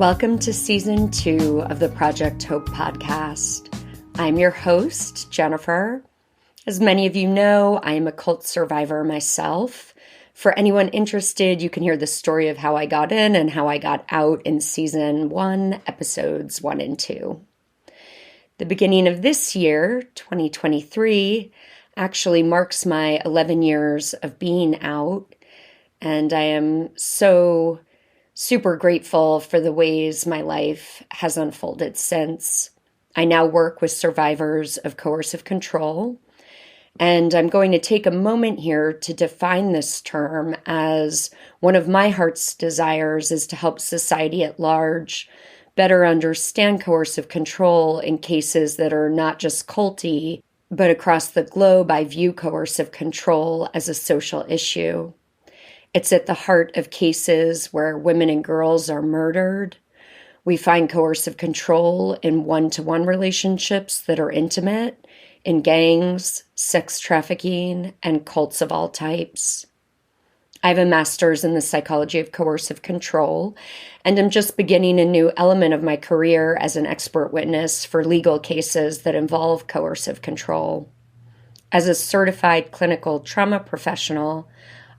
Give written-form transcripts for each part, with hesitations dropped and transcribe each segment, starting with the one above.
Welcome to Season 2 of the Project Hope podcast. I'm your host, Jennifer. As many of you know, I am a cult survivor myself. For anyone interested, you can hear the story of how I got in and how I got out in Season 1, Episodes 1 and 2. The beginning of this year, 2023, actually marks my 11 years of being out, and I am so super grateful for the ways my life has unfolded since. I now work with survivors of coercive control, and I'm going to take a moment here to define this term, as one of my heart's desires is to help society at large better understand coercive control in cases that are not just culty, but across the globe. I view coercive control as a social issue. It's at the heart of cases where women and girls are murdered. We find coercive control in one-to-one relationships that are intimate, in gangs, sex trafficking, and cults of all types. I have a master's in the psychology of coercive control, and I'm just beginning a new element of my career as an expert witness for legal cases that involve coercive control. As a certified clinical trauma professional,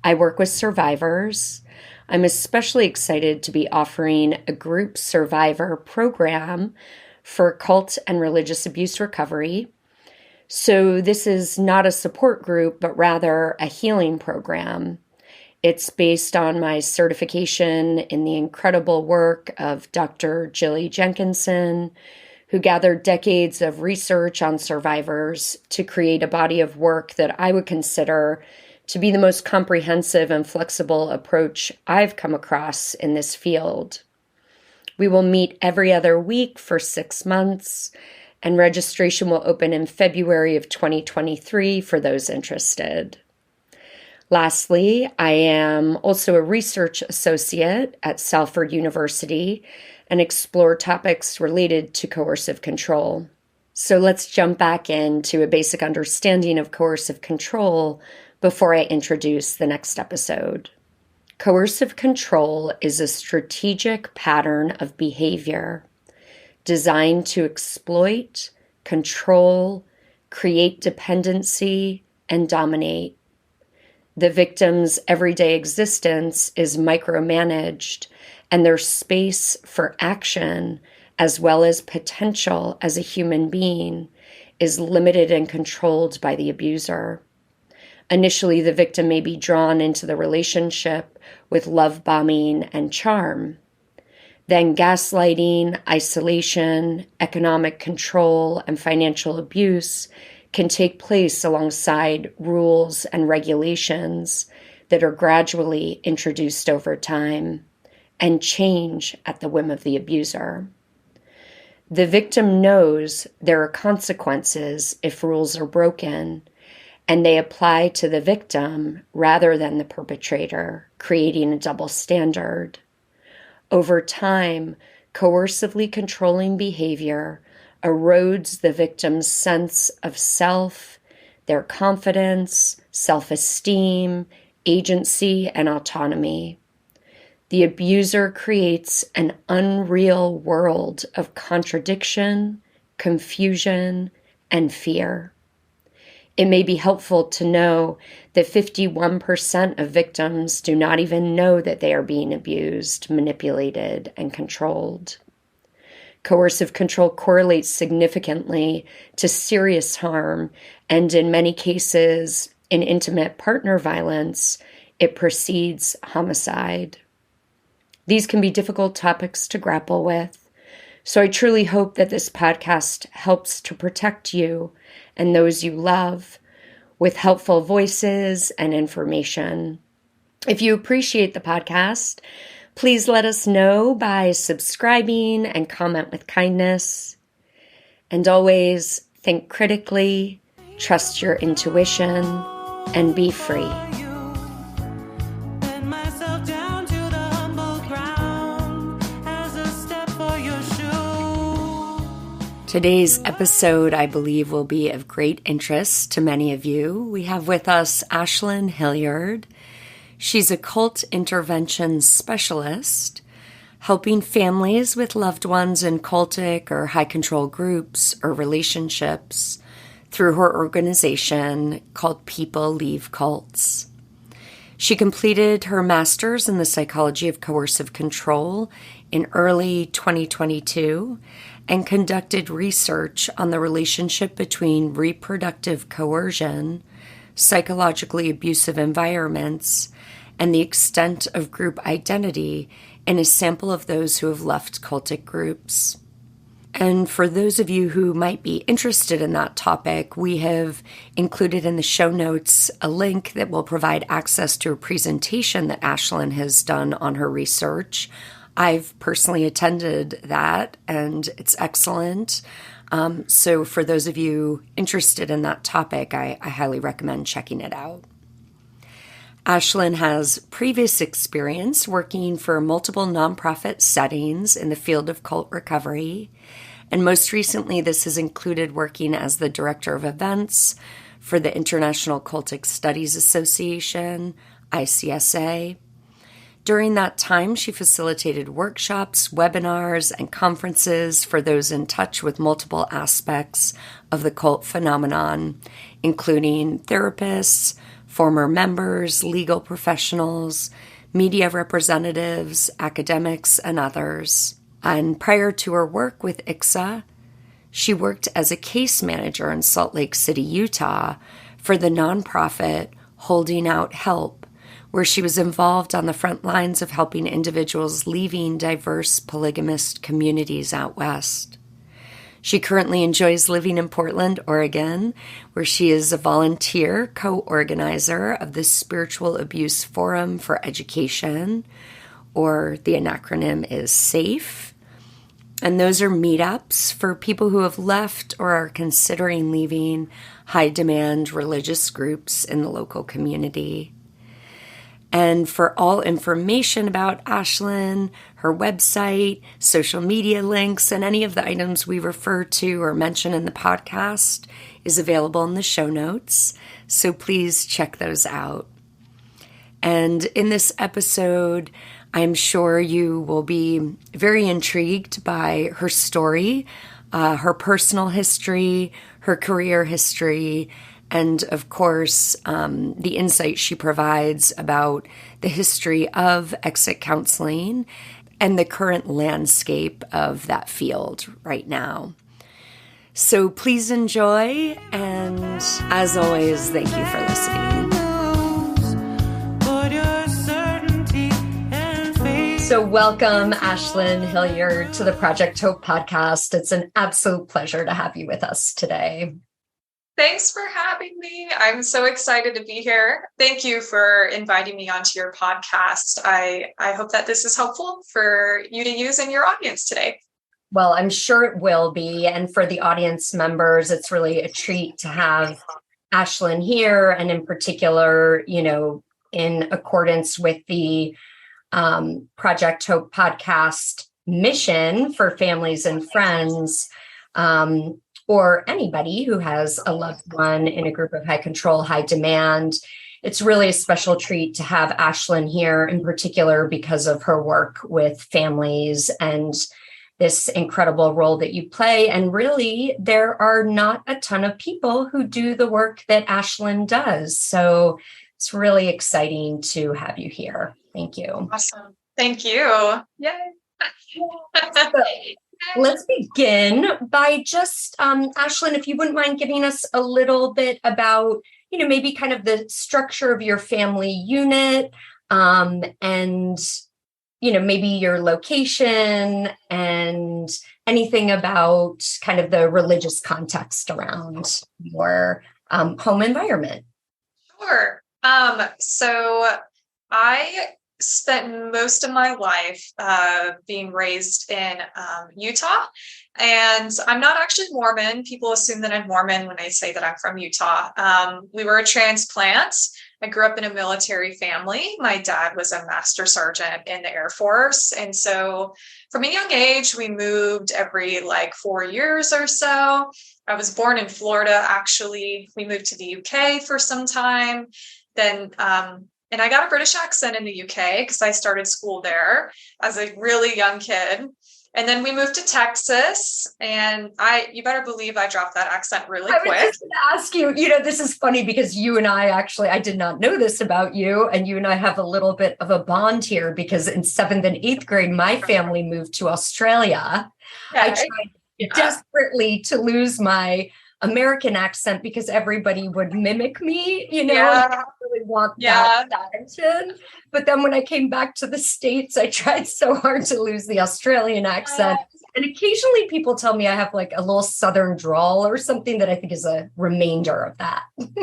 I work with survivors. I'm especially excited to be offering a group survivor program for cult and religious abuse recovery. So this is not a support group, but rather a healing program. It's based on my certification in the incredible work of Dr. Jilly Jenkinson, who gathered decades of research on survivors to create a body of work that I would consider to be the most comprehensive and flexible approach I've come across in this field. We will meet every other week for 6 months, and registration will open in February of 2023 for those interested. Lastly, I am also a research associate at Salford University and explore topics related to coercive control. So let's jump back into a basic understanding of coercive control before I introduce the next episode. Coercive control is a strategic pattern of behavior designed to exploit, control, create dependency, and dominate. The victim's everyday existence is micromanaged, and their space for action, as well as potential as a human being, is limited and controlled by the abuser. Initially, the victim may be drawn into the relationship with love bombing and charm. Then gaslighting, isolation, economic control, and financial abuse can take place alongside rules and regulations that are gradually introduced over time and change at the whim of the abuser. The victim knows there are consequences if rules are broken, and they apply to the victim rather than the perpetrator, creating a double standard. Over time, coercively controlling behavior erodes the victim's sense of self, their confidence, self-esteem, agency, and autonomy. The abuser creates an unreal world of contradiction, confusion, and fear. It may be helpful to know that 51% of victims do not even know that they are being abused, manipulated, and controlled. Coercive control correlates significantly to serious harm, and in many cases, in intimate partner violence, it precedes homicide. These can be difficult topics to grapple with, so I truly hope that this podcast helps to protect you and those you love with helpful voices and information. If you appreciate the podcast, please let us know by subscribing and comment with kindness. And always think critically, trust your intuition, and be free. Today's episode, I believe, will be of great interest to many of you. We have with us Ashlen Hilliard. She's a cult intervention specialist, helping families with loved ones in cultic or high control groups or relationships through her organization called People Leave Cults. She completed her master's in the psychology of coercive control in early 2022 and conducted research on the relationship between reproductive coercion, psychologically abusive environments, and the extent of group identity in a sample of those who have left cultic groups. And for those of you who might be interested in that topic, we have included in the show notes a link that will provide access to a presentation that Ashlen has done on her research. I've personally attended that, and it's excellent. So for those of you interested in that topic, I highly recommend checking it out. Ashlen has previous experience working for multiple nonprofit settings in the field of cult recovery, and most recently this has included working as the director of events for the International Cultic Studies Association, ICSA. During that time, she facilitated workshops, webinars, and conferences for those in touch with multiple aspects of the cult phenomenon, including therapists, former members, legal professionals, media representatives, academics, and others. And prior to her work with ICSA, she worked as a case manager in Salt Lake City, Utah, for the nonprofit Holding Out Help, where she was involved on the front lines of helping individuals leaving diverse polygamist communities out west. She currently enjoys living in Portland, Oregon, where she is a volunteer co-organizer of the Spiritual Abuse Forum for Education, or the acronym is SAFE. And those are meetups for people who have left or are considering leaving high-demand religious groups in the local community. And for all information about Ashlen, her website, social media links, and any of the items we refer to or mention in the podcast is available in the show notes. So please check those out. And in this episode, I'm sure you will be very intrigued by her story, her personal history, her career history, and of course, the insight she provides about the history of exit counseling and the current landscape of that field right now. So please enjoy, and as always, thank you for listening. So welcome, Ashlen Hilliard, to the Project Hope podcast. It's an absolute pleasure to have you with us today. Thanks for having me. I'm so excited to be here. Thank you for inviting me onto your podcast. I hope that this is helpful for you to use in your audience today. Well, I'm sure it will be. And for the audience members, it's really a treat to have Ashlen here. And in particular, in accordance with the Project Hope podcast mission for families and friends, or anybody who has a loved one in a group of high control, high demand. It's really a special treat to have Ashlen here, in particular because of her work with families and this incredible role that you play. And really, there are not a ton of people who do the work that Ashlen does. So it's really exciting to have you here. Thank you. Awesome. Thank you. Yay. Let's begin by just, Ashlen, if you wouldn't mind giving us a little bit about, maybe kind of the structure of your family unit, and, maybe your location and anything about kind of the religious context around your home environment. Sure. So I spent most of my life being raised in Utah, and I'm not actually Mormon. People assume that I'm Mormon when I say that I'm from Utah. We were a transplant. I grew up in a military family. My dad was a master sergeant in the Air Force, and so from a young age, we moved every 4 years or so. I was born in Florida, actually. We moved to the UK for some time. Then And I got a British accent in the UK because I started school there as a really young kid. And then we moved to Texas, and you better believe I dropped that accent really quick. I was just going to ask you, this is funny because you and I did not know this about you, and you and I have a little bit of a bond here because in 7th and 8th grade, my family moved to Australia. I tried desperately to lose my American accent because everybody would mimic me, I didn't really want that attention. But then when I came back to the States, I tried so hard to lose the Australian accent. And occasionally people tell me I have like a little Southern drawl or something that I think is a remainder of that.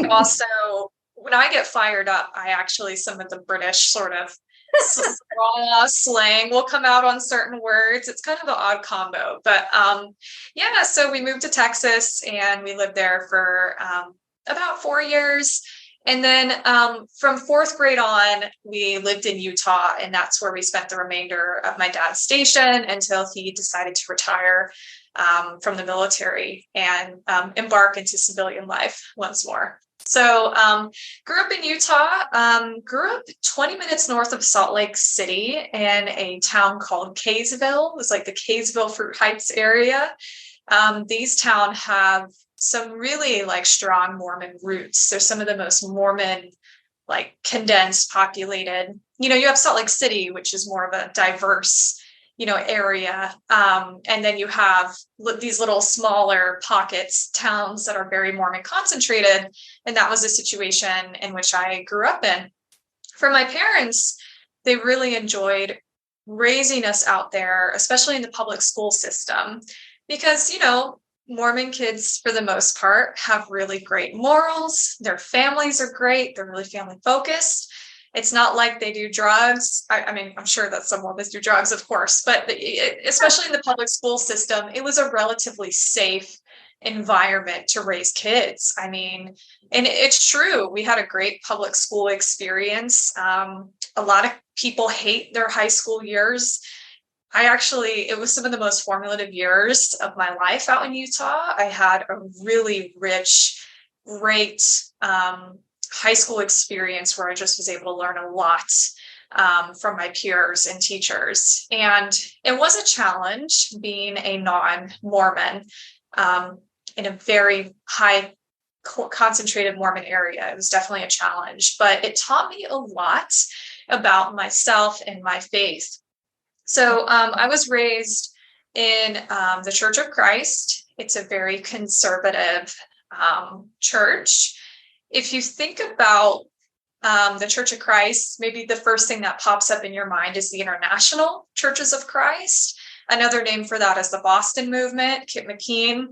Also, when I get fired up, some of the British sort of slang will come out on certain words. It's kind of an odd combo, but so we moved to Texas and we lived there for about 4 years. And then from 4th grade on, we lived in Utah, and that's where we spent the remainder of my dad's station until he decided to retire from the military and embark into civilian life once more. So grew up in Utah, grew up 20 minutes north of Salt Lake City in a town called Kaysville. It was like the Kaysville Fruit Heights area. These towns have some really like strong Mormon roots. They're some of the most Mormon, like condensed, populated. You have Salt Lake City, which is more of a diverse, area. And then you have these little smaller pockets, towns that are very Mormon concentrated. And that was a situation in which I grew up in. For my parents, they really enjoyed raising us out there, especially in the public school system, because, Mormon kids, for the most part, have really great morals. Their families are great. They're really family focused. It's not like they do drugs. I mean, I'm sure that some Mormons do drugs, of course, but especially in the public school system, it was a relatively safe environment to raise kids. I mean, and it's true. We had a great public school experience. A lot of people hate their high school years. It was some of the most formative years of my life out in Utah. I had a really rich, great high school experience where I just was able to learn a lot from my peers and teachers. And it was a challenge being a non-Mormon in a very high concentrated Mormon area. It was definitely a challenge, but it taught me a lot about myself and my faith. So I was raised in the Church of Christ. It's a very conservative church. If you think about the Church of Christ, maybe the first thing that pops up in your mind is the International Churches of Christ. Another name for that is the Boston Movement, Kip McKean.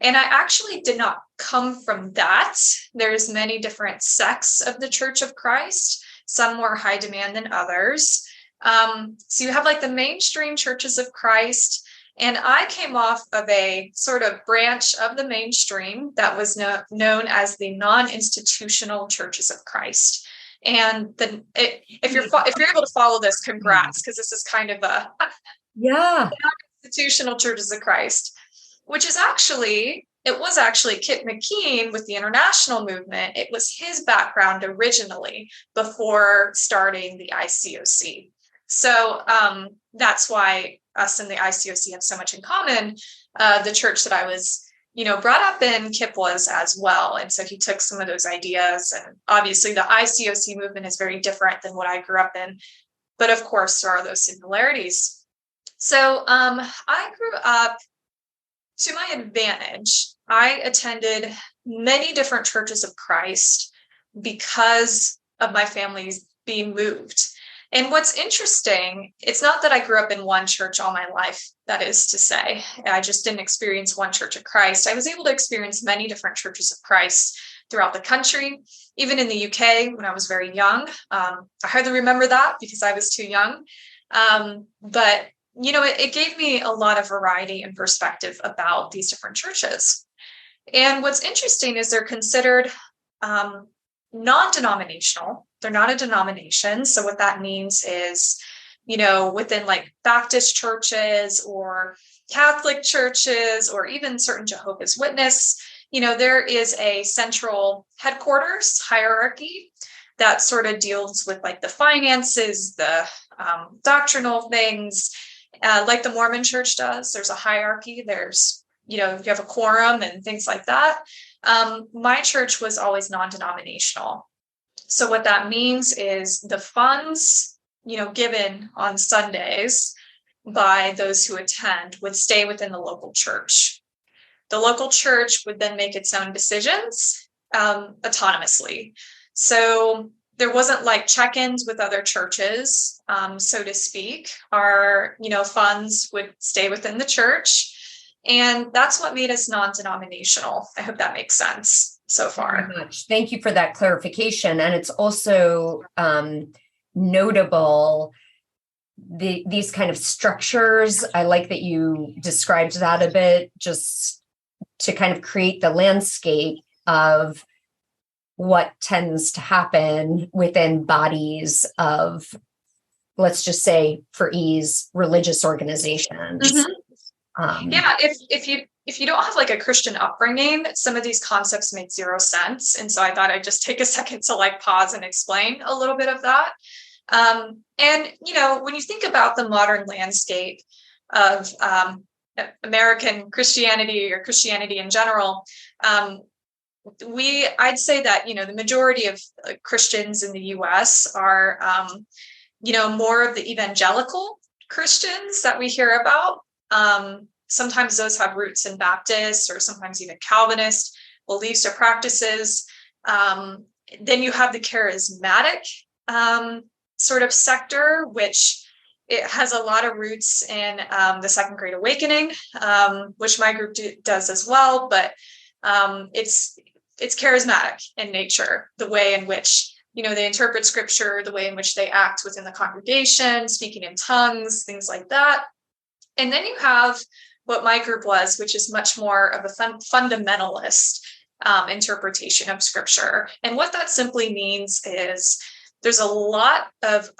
And I actually did not come from that. There's many different sects of the Church of Christ, some more high demand than others. So you have like the mainstream Churches of Christ, and I came off of a sort of branch of the mainstream that was known as the non-institutional Churches of Christ. And if you're able to follow this, congrats, because this is kind of a non-institutional Churches of Christ, which is it was actually Kip McKean with the International Movement. It was his background originally before starting the ICOC. So that's why us and the ICOC have so much in common. The church that I was, brought up in, Kip was as well. And so he took some of those ideas. And obviously the ICOC movement is very different than what I grew up in. But of course, there are those similarities. So I grew up to my advantage. I attended many different Churches of Christ because of my family's being moved. And what's interesting, it's not that I grew up in one church all my life, that is to say. I just didn't experience one Church of Christ. I was able to experience many different Churches of Christ throughout the country, even in the UK when I was very young. I hardly remember that because I was too young. But, it gave me a lot of variety and perspective about these different churches. And what's interesting is they're considered non-denominational. They're not a denomination. So what that means is, within like Baptist churches or Catholic churches or even certain Jehovah's Witness, there is a central headquarters hierarchy that sort of deals with like the finances, the doctrinal things, like the Mormon church does. There's a hierarchy. There's, you have a quorum and things like that. My church was always non-denominational. So what that means is the funds, given on Sundays by those who attend would stay within the local church. The local church would then make its own decisions autonomously. So there wasn't like check-ins with other churches, so to speak. Our, funds would stay within the church. And that's what made us non-denominational. I hope that makes sense so far. Very much. Thank you for that clarification. And it's also notable, these kind of structures. I like that you described that a bit, just to kind of create the landscape of what tends to happen within bodies of, let's just say for ease, religious organizations. Mm-hmm. If you don't have like a Christian upbringing, some of these concepts make zero sense. And so I thought I'd just take a second to like pause and explain a little bit of that. And, when you think about the modern landscape of American Christianity or Christianity in general, I'd say that, the majority of Christians in the US are, more of the evangelical Christians that we hear about. Sometimes those have roots in Baptist or sometimes even Calvinist beliefs or practices. Then you have the charismatic sort of sector, which it has a lot of roots in the Second Great Awakening, which my group does as well. But it's charismatic in nature, the way in which, they interpret scripture, the way in which they act within the congregation, speaking in tongues, things like that. And then you have what my group was, which is much more of a fundamentalist interpretation of scripture. And what that simply means is there's a lot of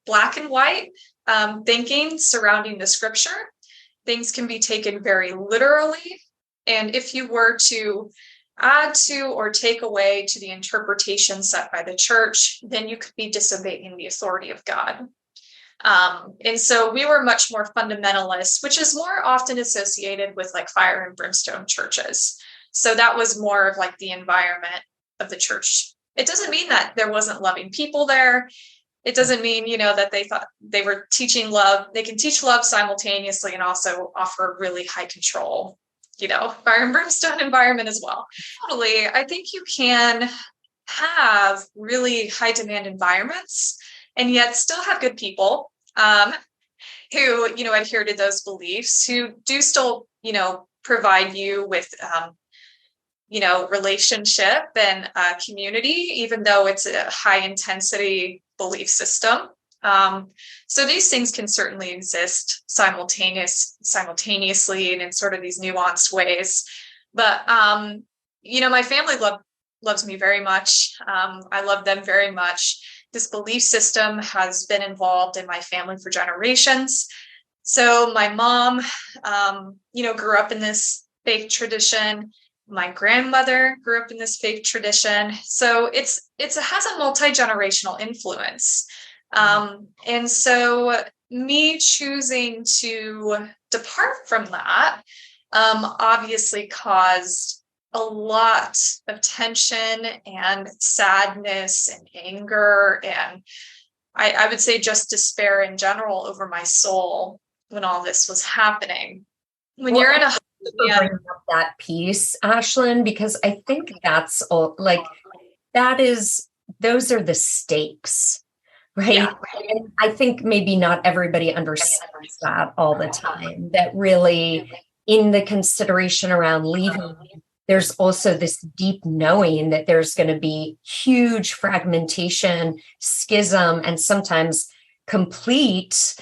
black and white thinking surrounding the scripture. Things can be taken very literally. And if you were to add to or take away to the interpretation set by the church, then you could be disobeying the authority of God. And so we were much more fundamentalist, which is more often associated with like fire and brimstone churches. So that was more of like the environment of the church. It doesn't mean that there wasn't loving people there. It doesn't mean, that they thought they were teaching love. They can teach love simultaneously and also offer really high control, fire and brimstone environment as well. Totally. I think you can have really high demand environments and yet still have good people who, adhere to those beliefs, who do still, provide you with, relationship and community, even though it's a high intensity belief system. So these things can certainly exist simultaneously and in sort of these nuanced ways. But, my family loves me very much. I love them very much. This belief system has been involved in my family for generations. So my mom, grew up in this faith tradition. My grandmother grew up in this faith tradition. So it has a multi-generational influence. And so me choosing to depart from that obviously caused a lot of tension and sadness and anger, and I would say just despair in general over my soul when all this was happening. When you're in a bringing up that piece, Ashlen, because I think that's all, like those are the stakes, right? Yeah. And I think maybe not everybody understands that all the time, that really in the consideration around leaving, there's also this deep knowing that there's going to be huge fragmentation, schism, and sometimes complete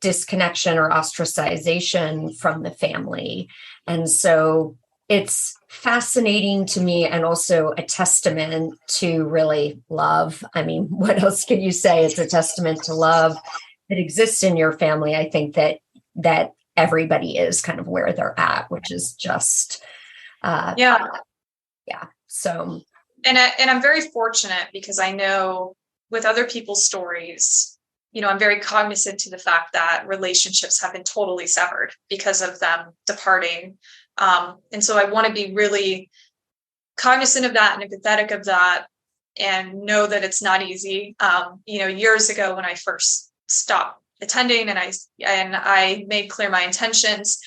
disconnection or ostracization from the family. And so it's fascinating to me and also a testament to really love. I mean, what else can you say? It's a testament to love that exists in your family. I think that everybody is kind of where they're at, which is just, yeah. So And I'm very fortunate because I know with other people's stories, I'm very cognizant to the fact that relationships have been totally severed because of them departing. And so I want to be really cognizant of that and empathetic of that and know that it's not easy. Years ago when I first stopped attending and I made clear my intentions,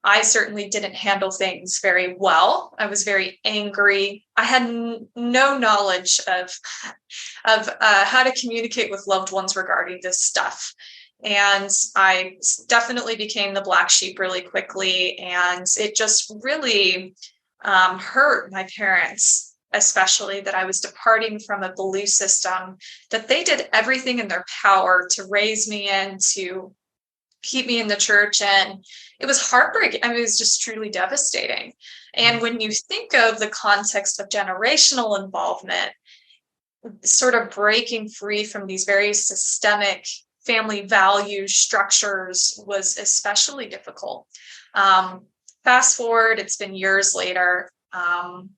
I certainly didn't handle things very well. I was very angry. I had no knowledge of how to communicate with loved ones regarding this stuff. And I definitely became the black sheep really quickly. And it just really hurt my parents, especially that I was departing from a belief system that they did everything in their power to raise me and to keep me in the church. And it was heartbreaking. I mean, it was just truly devastating. And when you think of the context of generational involvement, sort of breaking free from these very systemic family value structures was especially difficult. Fast forward, it's been years later. I'm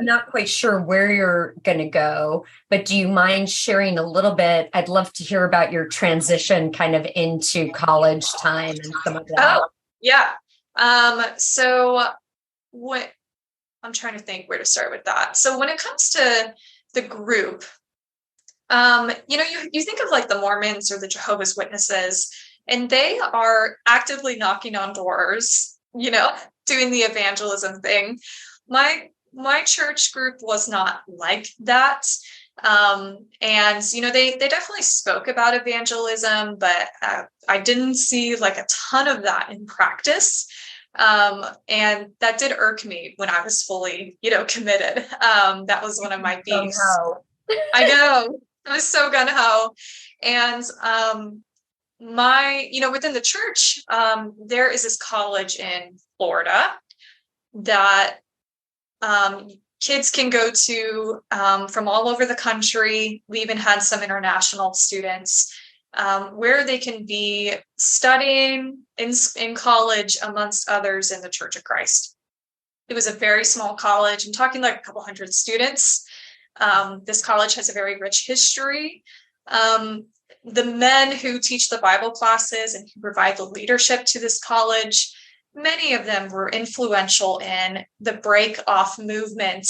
not quite sure where you're going to go, but do you mind sharing a little bit? I'd love to hear about your transition kind of into college time and some of that. Oh, yeah. So what I'm trying to think where to start with that. So when it comes to the group, you think of like the Mormons or the Jehovah's Witnesses, and they are actively knocking on doors, doing the evangelism thing. My church group was not like that. And, they definitely spoke about evangelism, but I didn't see like a ton of that in practice. And that did irk me when I was fully, committed. That was one of my beefs. I know. I was so gung-ho. And within the church, there is this college in Florida that kids can go to from all over the country. We even had some international students where they can be studying in college, amongst others, in the Church of Christ. It was a very small college. I'm talking like a couple hundred students. This college has a very rich history. The men who teach the Bible classes and who provide the leadership to this college, many of them were influential in the break-off movement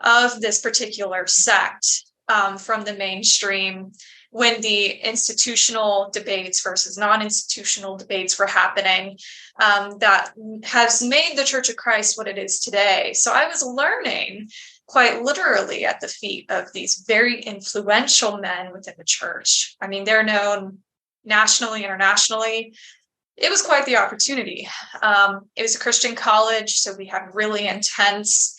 of this particular sect from the mainstream when the institutional debates versus non-institutional debates were happening, that has made the Church of Christ what it is today. So I was learning quite literally at the feet of these very influential men within the church. I mean, they're known nationally, internationally. It was quite the opportunity. It was a Christian college, so we had really intense,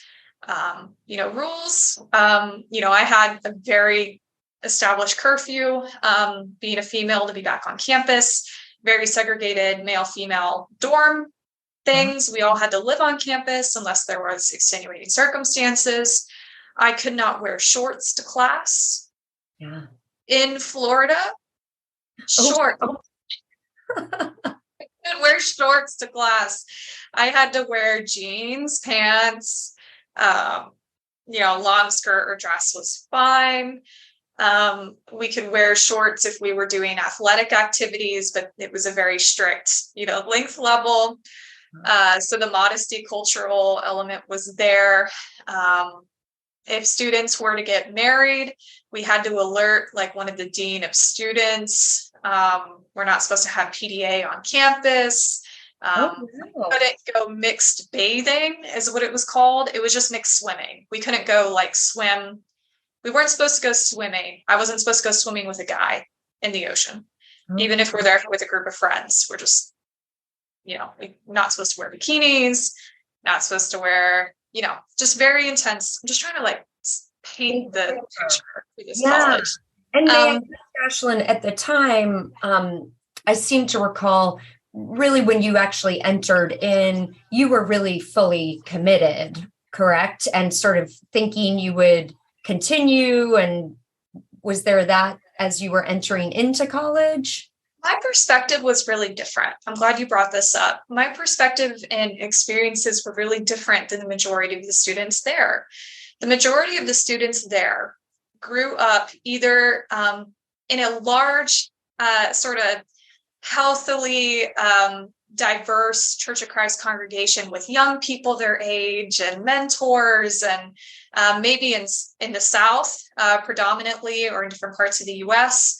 rules. I had a very established curfew, being a female to be back on campus, very segregated male-female dorm things. We all had to live on campus unless there was extenuating circumstances. I could not wear shorts to class. Yeah. In Florida, I couldn't wear shorts to class. I had to wear jeans, pants, long skirt or dress was fine. We could wear shorts if we were doing athletic activities, but it was a very strict, length level. So the modesty cultural element was there. If students were to get married, we had to alert like one of the dean of students. We're not supposed to have PDA on campus. Couldn't go mixed bathing is what it was called. It was just mixed swimming. We couldn't go like swim. We weren't supposed to go swimming. I wasn't supposed to go swimming with a guy in the ocean. Even if we're there with a group of friends, we're just, we're not supposed to wear bikinis, not supposed to wear, just very intense. I'm just trying to like paint the picture for this college. And Ashlen, at the time, I seem to recall really when you actually entered in, you were really fully committed, correct? And sort of thinking you would continue. And was there that as you were entering into college? My perspective was really different. I'm glad you brought this up. My perspective and experiences were really different than the majority of the students there. the majority of the students there grew up either in a large, sort of healthily diverse Church of Christ congregation with young people their age and mentors, and maybe in the South predominantly, or in different parts of the U.S.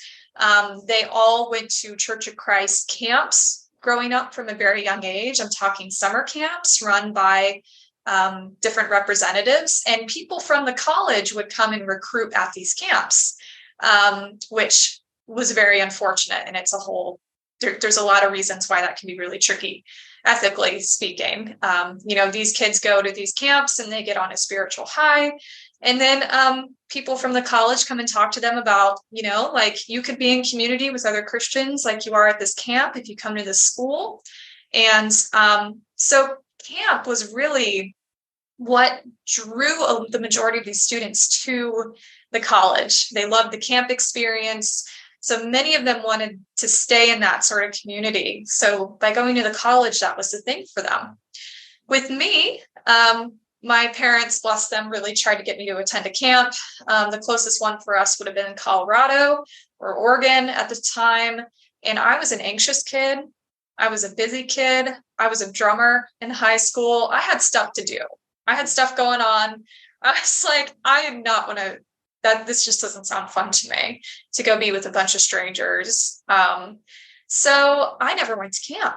They all went to Church of Christ camps growing up from a very young age. I'm talking summer camps run by different representatives, and people from the college would come and recruit at these camps, which was very unfortunate. And it's a whole, there's a lot of reasons why that can be really tricky, ethically speaking. These kids go to these camps and they get on a spiritual high. And then people from the college come and talk to them about, like, you could be in community with other Christians like you are at this camp if you come to this school. And so camp was really what drew the majority of these students to the college. They loved the camp experience. So many of them wanted to stay in that sort of community. So by going to the college, that was the thing for them. With me, my parents, bless them, really tried to get me to attend a camp. The closest one for us would have been in Colorado or Oregon at the time. And I was an anxious kid. I was a busy kid. I was a drummer in high school. I had stuff to do. I had stuff going on. I was like, I am not going to, this just doesn't sound fun to me to go be with a bunch of strangers. So I never went to camp.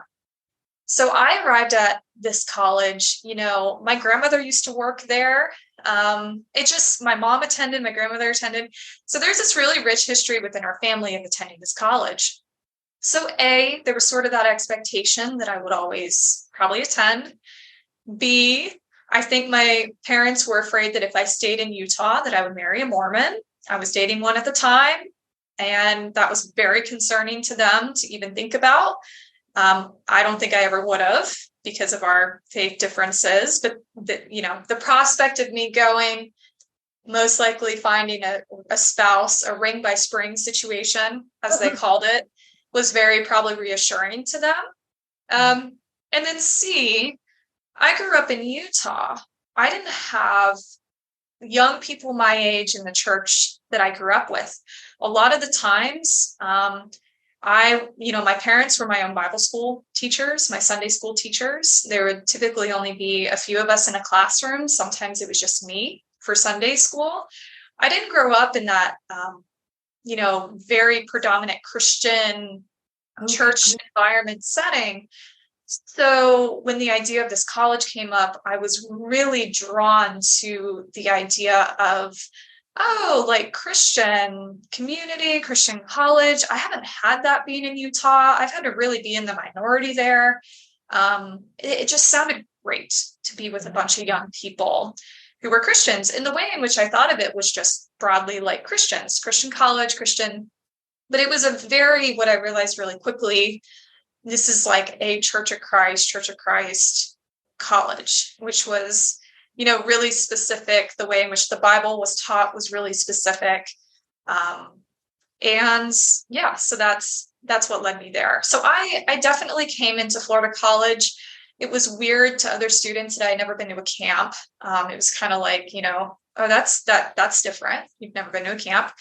So I arrived at this college, my grandmother used to work there. My mom attended, my grandmother attended. So there's this really rich history within our family of attending this college. So there was sort of that expectation that I would always probably attend. B, I think my parents were afraid that if I stayed in Utah, that I would marry a Mormon. I was dating one at the time, and that was very concerning to them to even think about. I don't think I ever would have because of our faith differences, but the prospect of me going, most likely finding a spouse, a ring by spring situation, as they called it, was very probably reassuring to them. And then C, I grew up in Utah. I didn't have young people my age in the church that I grew up with. A lot of the times, my parents were my own Bible school teachers, my Sunday school teachers. There would typically only be a few of us in a classroom. Sometimes it was just me for Sunday school. I didn't grow up in that, very predominant Christian church environment setting. So when the idea of this college came up, I was really drawn to the idea of, like Christian community, Christian college. I haven't had that being in Utah. I've had to really be in the minority there. It just sounded great to be with a bunch of young people who were Christians. And the way in which I thought of it was just broadly like Christians, Christian college, Christian. But it was what I realized really quickly, this is like a Church of Christ college, which was, really specific. The way in which the Bible was taught was really specific. So that's what led me there. So I definitely came into Florida College. It was weird to other students that I had never been to a camp. It was kind of like, that's different. You've never been to a camp.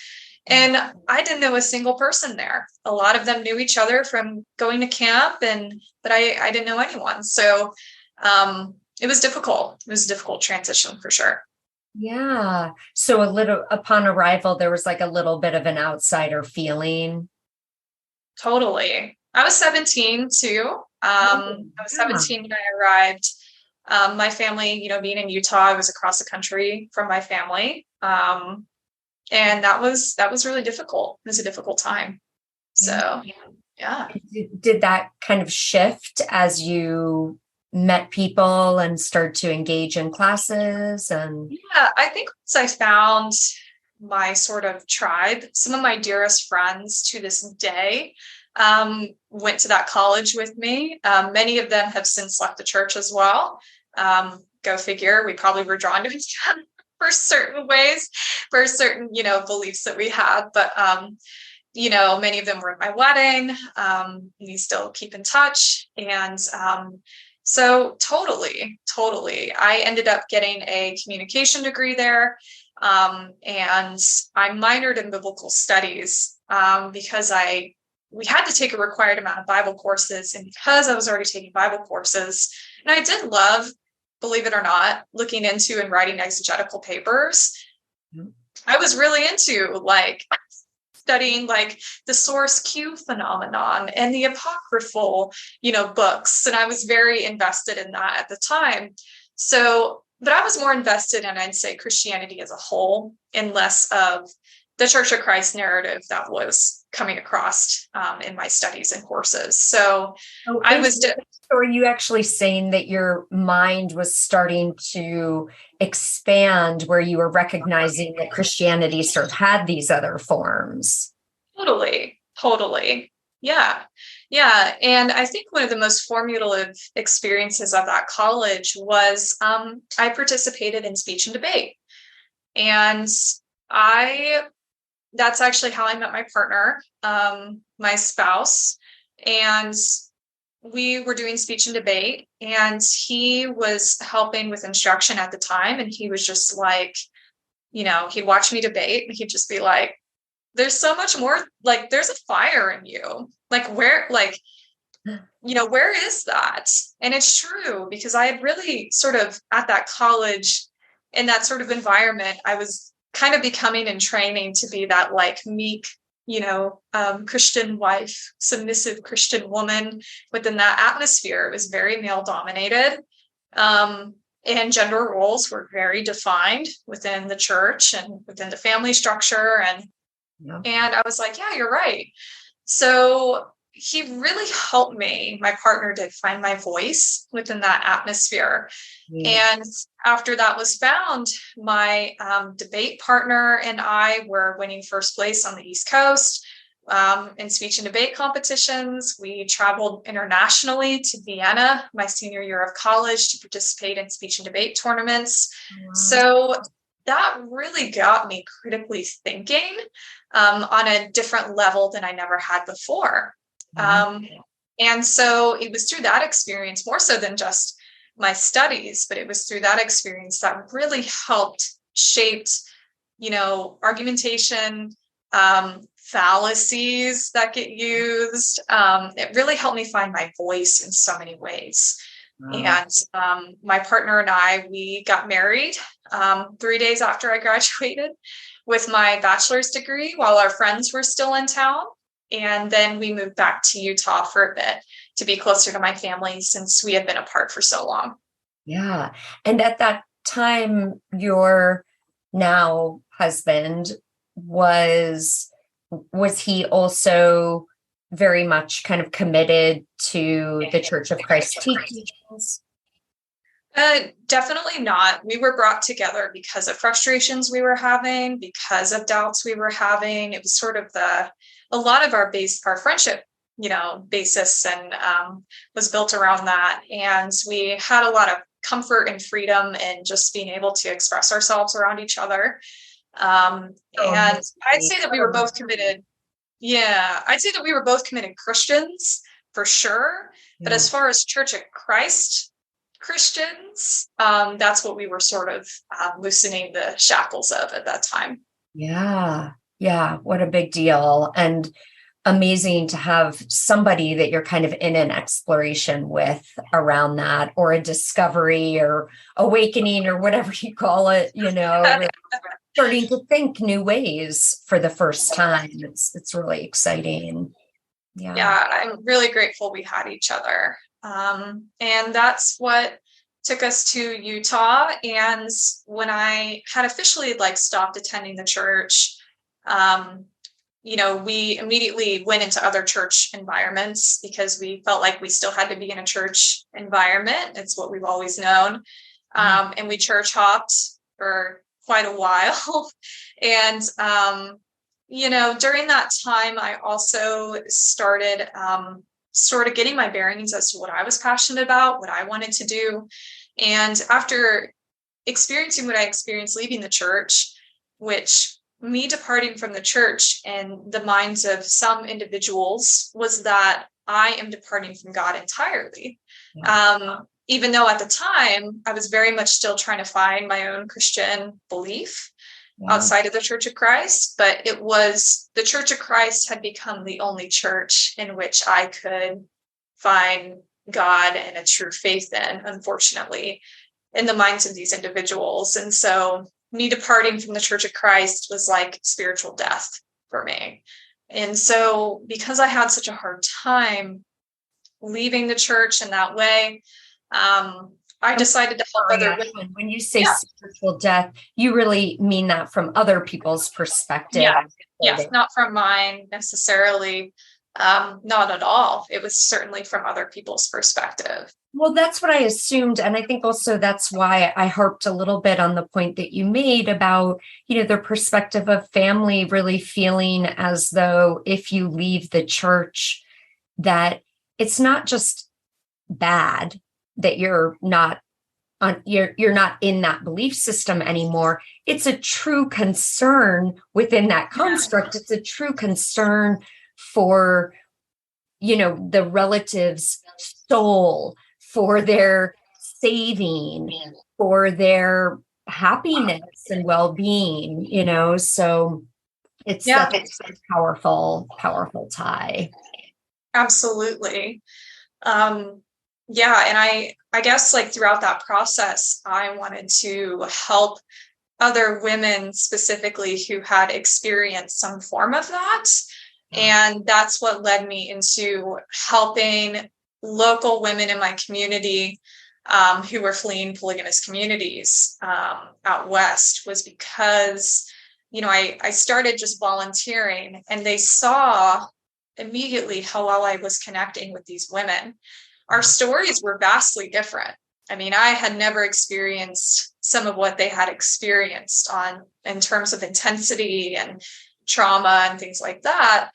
And I didn't know a single person there. A lot of them knew each other from going to camp, but I didn't know anyone. So it was difficult. It was a difficult transition for sure. Yeah. So upon arrival, there was like a little bit of an outsider feeling. Totally. I was 17 too. I was 17 when I arrived. My family, being in Utah, I was across the country from my family. And that was really difficult. It was a difficult time. So, yeah. Did that kind of shift as you met people and started to engage in classes? Yeah, I think once I found my sort of tribe, some of my dearest friends to this day went to that college with me. Many of them have since left the church as well. Go figure. We probably were drawn to each other for certain ways, for certain, beliefs that we had. But, many of them were at my wedding. We still keep in touch. And So totally. I ended up getting a communication degree there. And I minored in biblical studies because we had to take a required amount of Bible courses. And because I was already taking Bible courses, and I did love, believe it or not, looking into and writing exegetical papers, I was really into like studying like the source Q phenomenon and the apocryphal, books. And I was very invested in that at the time. So, but I was more invested in, I'd say, Christianity as a whole and less of the Church of Christ narrative that was coming across in my studies and courses. So So are you actually saying that your mind was starting to expand where you were recognizing that Christianity sort of had these other forms? Totally. Yeah. And I think one of the most formative experiences of that college was I participated in speech and debate. And that's actually how I met my partner, my spouse. And we were doing speech and debate, and he was helping with instruction at the time. And he was just like, he'd watch me debate and he'd just be like, there's so much more, like, there's a fire in you. Like, where is that? And it's true, because I had really sort of at that college, in that sort of environment, I was kind of becoming and training to be that like meek, Christian wife, submissive Christian woman within that atmosphere. It was very male dominated. And gender roles were very defined within the church and within the family structure. And I was like, yeah, you're right. So he really helped me. My partner did find my voice within that atmosphere. And after that was found, my debate partner and I were winning first place on the East Coast in speech and debate competitions. We traveled internationally to Vienna my senior year of college to participate in speech and debate tournaments. Wow. So that really got me critically thinking on a different level than I never had before. And so it was through that experience, more so than just my studies, but it was through that experience that really helped shaped, argumentation, fallacies that get used. It really helped me find my voice in so many ways. And my partner and I, we got married 3 days after I graduated with my bachelor's degree while our friends were still in town. And then we moved back to Utah for a bit to be closer to my family since we had been apart for so long. Yeah. And at that time, your now husband was he also very much kind of committed to the Church of Christ teachings? Definitely not. We were brought together because of frustrations we were having, because of doubts we were having. It was sort of a lot of our friendship, basis and was built around that. And we had a lot of comfort and freedom in just being able to express ourselves around each other. And I'd say that we were both committed. Yeah, I'd say that we were both committed Christians for sure. But as far as Church of Christ Christians, that's what we were sort of loosening the shackles of at that time. Yeah. What a big deal. And amazing to have somebody that you're kind of in an exploration with around that, or a discovery or awakening or whatever you call it, really starting to think new ways for the first time. It's really exciting. Yeah, I'm really grateful we had each other. And that's what took us to Utah. And when I had officially stopped attending the church, we immediately went into other church environments because we felt like we still had to be in a church environment. It's what we've always known. And we church hopped for quite a while. And, during that time, I also started sort of getting my bearings as to what I was passionate about, what I wanted to do. And after experiencing what I experienced leaving the church, which me departing from the church in the minds of some individuals was that I am departing from God entirely. even though at the time I was very much still trying to find my own Christian belief outside of the Church of Christ. But it was the Church of Christ had become the only church in which I could find God and a true faith in, unfortunately, in the minds of these individuals. And so me departing from the Church of Christ was like spiritual death for me. And so because I had such a hard time leaving the church in that way, I decided to help other women. When you say spiritual death, you really mean that from other people's perspective? Yes, not from mine necessarily. Not at all. It was certainly from other people's perspective. Well, that's what I assumed. And I think also that's why I harped a little bit on the point that you made about, the perspective of family really feeling as though if you leave the church, that it's not just bad that you're not in that belief system anymore. It's a true concern within that construct. It's a true concern for, the relative's soul, for their saving, for their happiness and well-being, so it's such a powerful, powerful tie. Absolutely. And I guess like throughout that process, I wanted to help other women specifically who had experienced some form of that. And that's what led me into helping local women in my community who were fleeing polygamous communities out west, was because, I started just volunteering, and they saw immediately how well I was connecting with these women. Our stories were vastly different. I mean, I had never experienced some of what they had experienced in terms of intensity and trauma and things like that.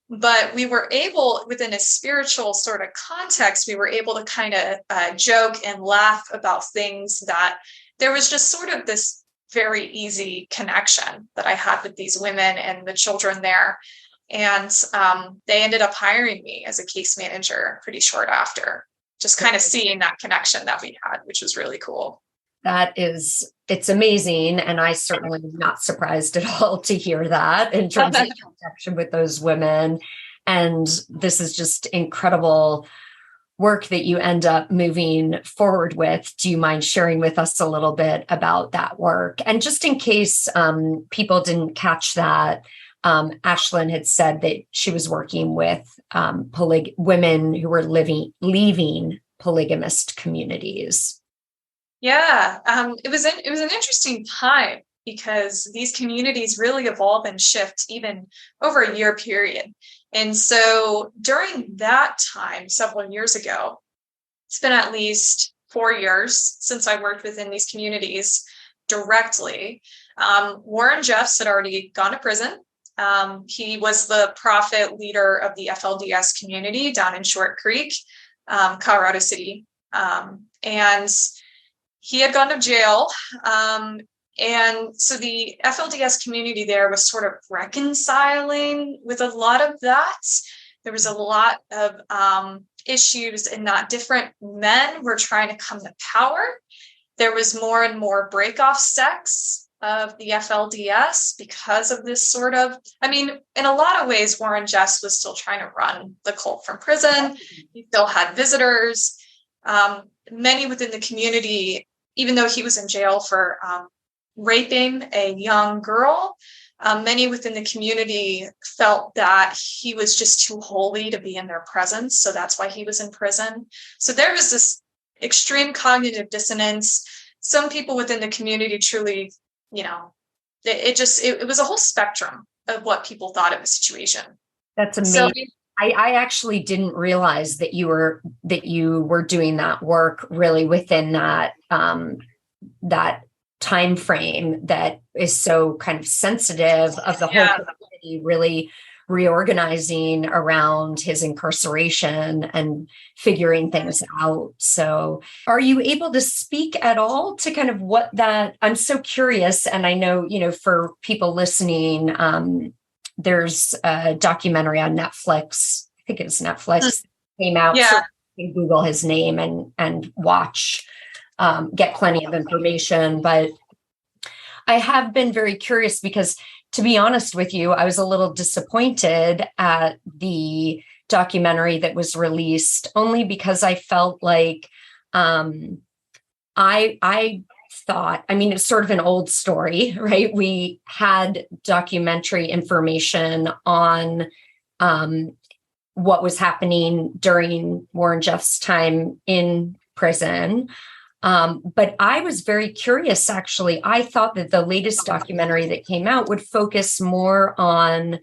But we were able, within a spiritual sort of context, we were able to kind of joke and laugh about things that there was just sort of this very easy connection that I had with these women and the children there. And they ended up hiring me as a case manager pretty short after, just kind of seeing that connection that we had, which was really cool. It's amazing. And I certainly am not surprised at all to hear that in terms of connection with those women. And this is just incredible work that you end up moving forward with. Do you mind sharing with us a little bit about that work? And just in case people didn't catch that, Ashlen had said that she was working with women who were leaving polygamist communities. Yeah, it was an interesting time because these communities really evolve and shift even over a year period. And so during that time, several years ago, it's been at least 4 years since I worked within these communities directly. Warren Jeffs had already gone to prison. He was the prophet leader of the FLDS community down in Short Creek, Colorado City. And he had gone to jail. And so the FLDS community there was sort of reconciling with a lot of that. There was a lot of issues in that different men were trying to come to power. There was more and more break-off sects of the FLDS because of this sort of, in a lot of ways, Warren Jeffs was still trying to run the cult from prison. He still had visitors. Many within the community, even though he was in jail for raping a young girl, many within the community felt that he was just too holy to be in their presence. So that's why he was in prison. So there was this extreme cognitive dissonance. Some people within the community truly, it was a whole spectrum of what people thought of the situation. That's amazing. So, I actually didn't realize that you were doing that work really within that that time frame that is so kind of sensitive of the whole community really reorganizing around his incarceration and figuring things out. So are you able to speak at all to kind of what that, I'm so curious. And I know, for people listening, there's a documentary on Netflix. I think it's Netflix came out can Google his name and watch, get plenty of information. But I have been very curious because, to be honest with you, I was a little disappointed at the documentary that was released, only because I felt like I thought, I mean, it's sort of an old story, right? We had documentary information on what was happening during Warren Jeff's time in prison. But I was very curious, actually. I thought that the latest documentary that came out would focus more on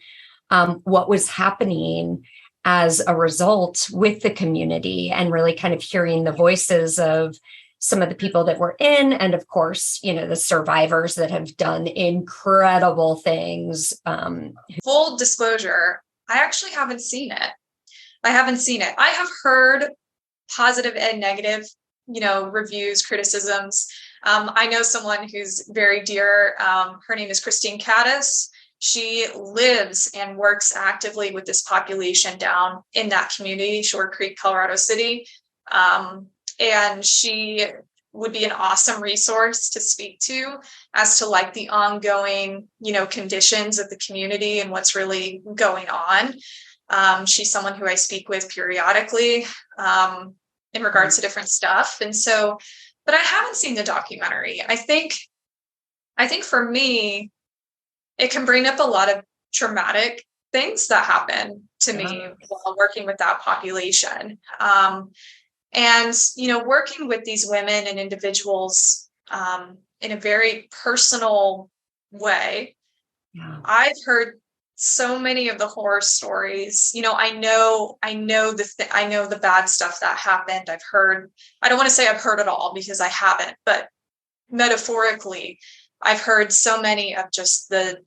what was happening as a result with the community, and really kind of hearing the voices of some of the people that were in, and of course, the survivors that have done incredible things. Full disclosure, I actually haven't seen it. I have heard positive and negative, reviews, criticisms. I know someone who's very dear. Her name is Christine Caddis. She lives and works actively with this population down in that community, Shore Creek, Colorado City. And she would be an awesome resource to speak to as to like the ongoing, conditions of the community and what's really going on. She's someone who I speak with periodically in regards to different stuff. And so, but I haven't seen the documentary. I think for me, it can bring up a lot of traumatic things that happen to me while working with that population. And, working with these women and individuals in a very personal way, I've heard so many of the horror stories. I know the bad stuff that happened. I've heard, I don't want to say I've heard it all because I haven't, but metaphorically, I've heard so many of just the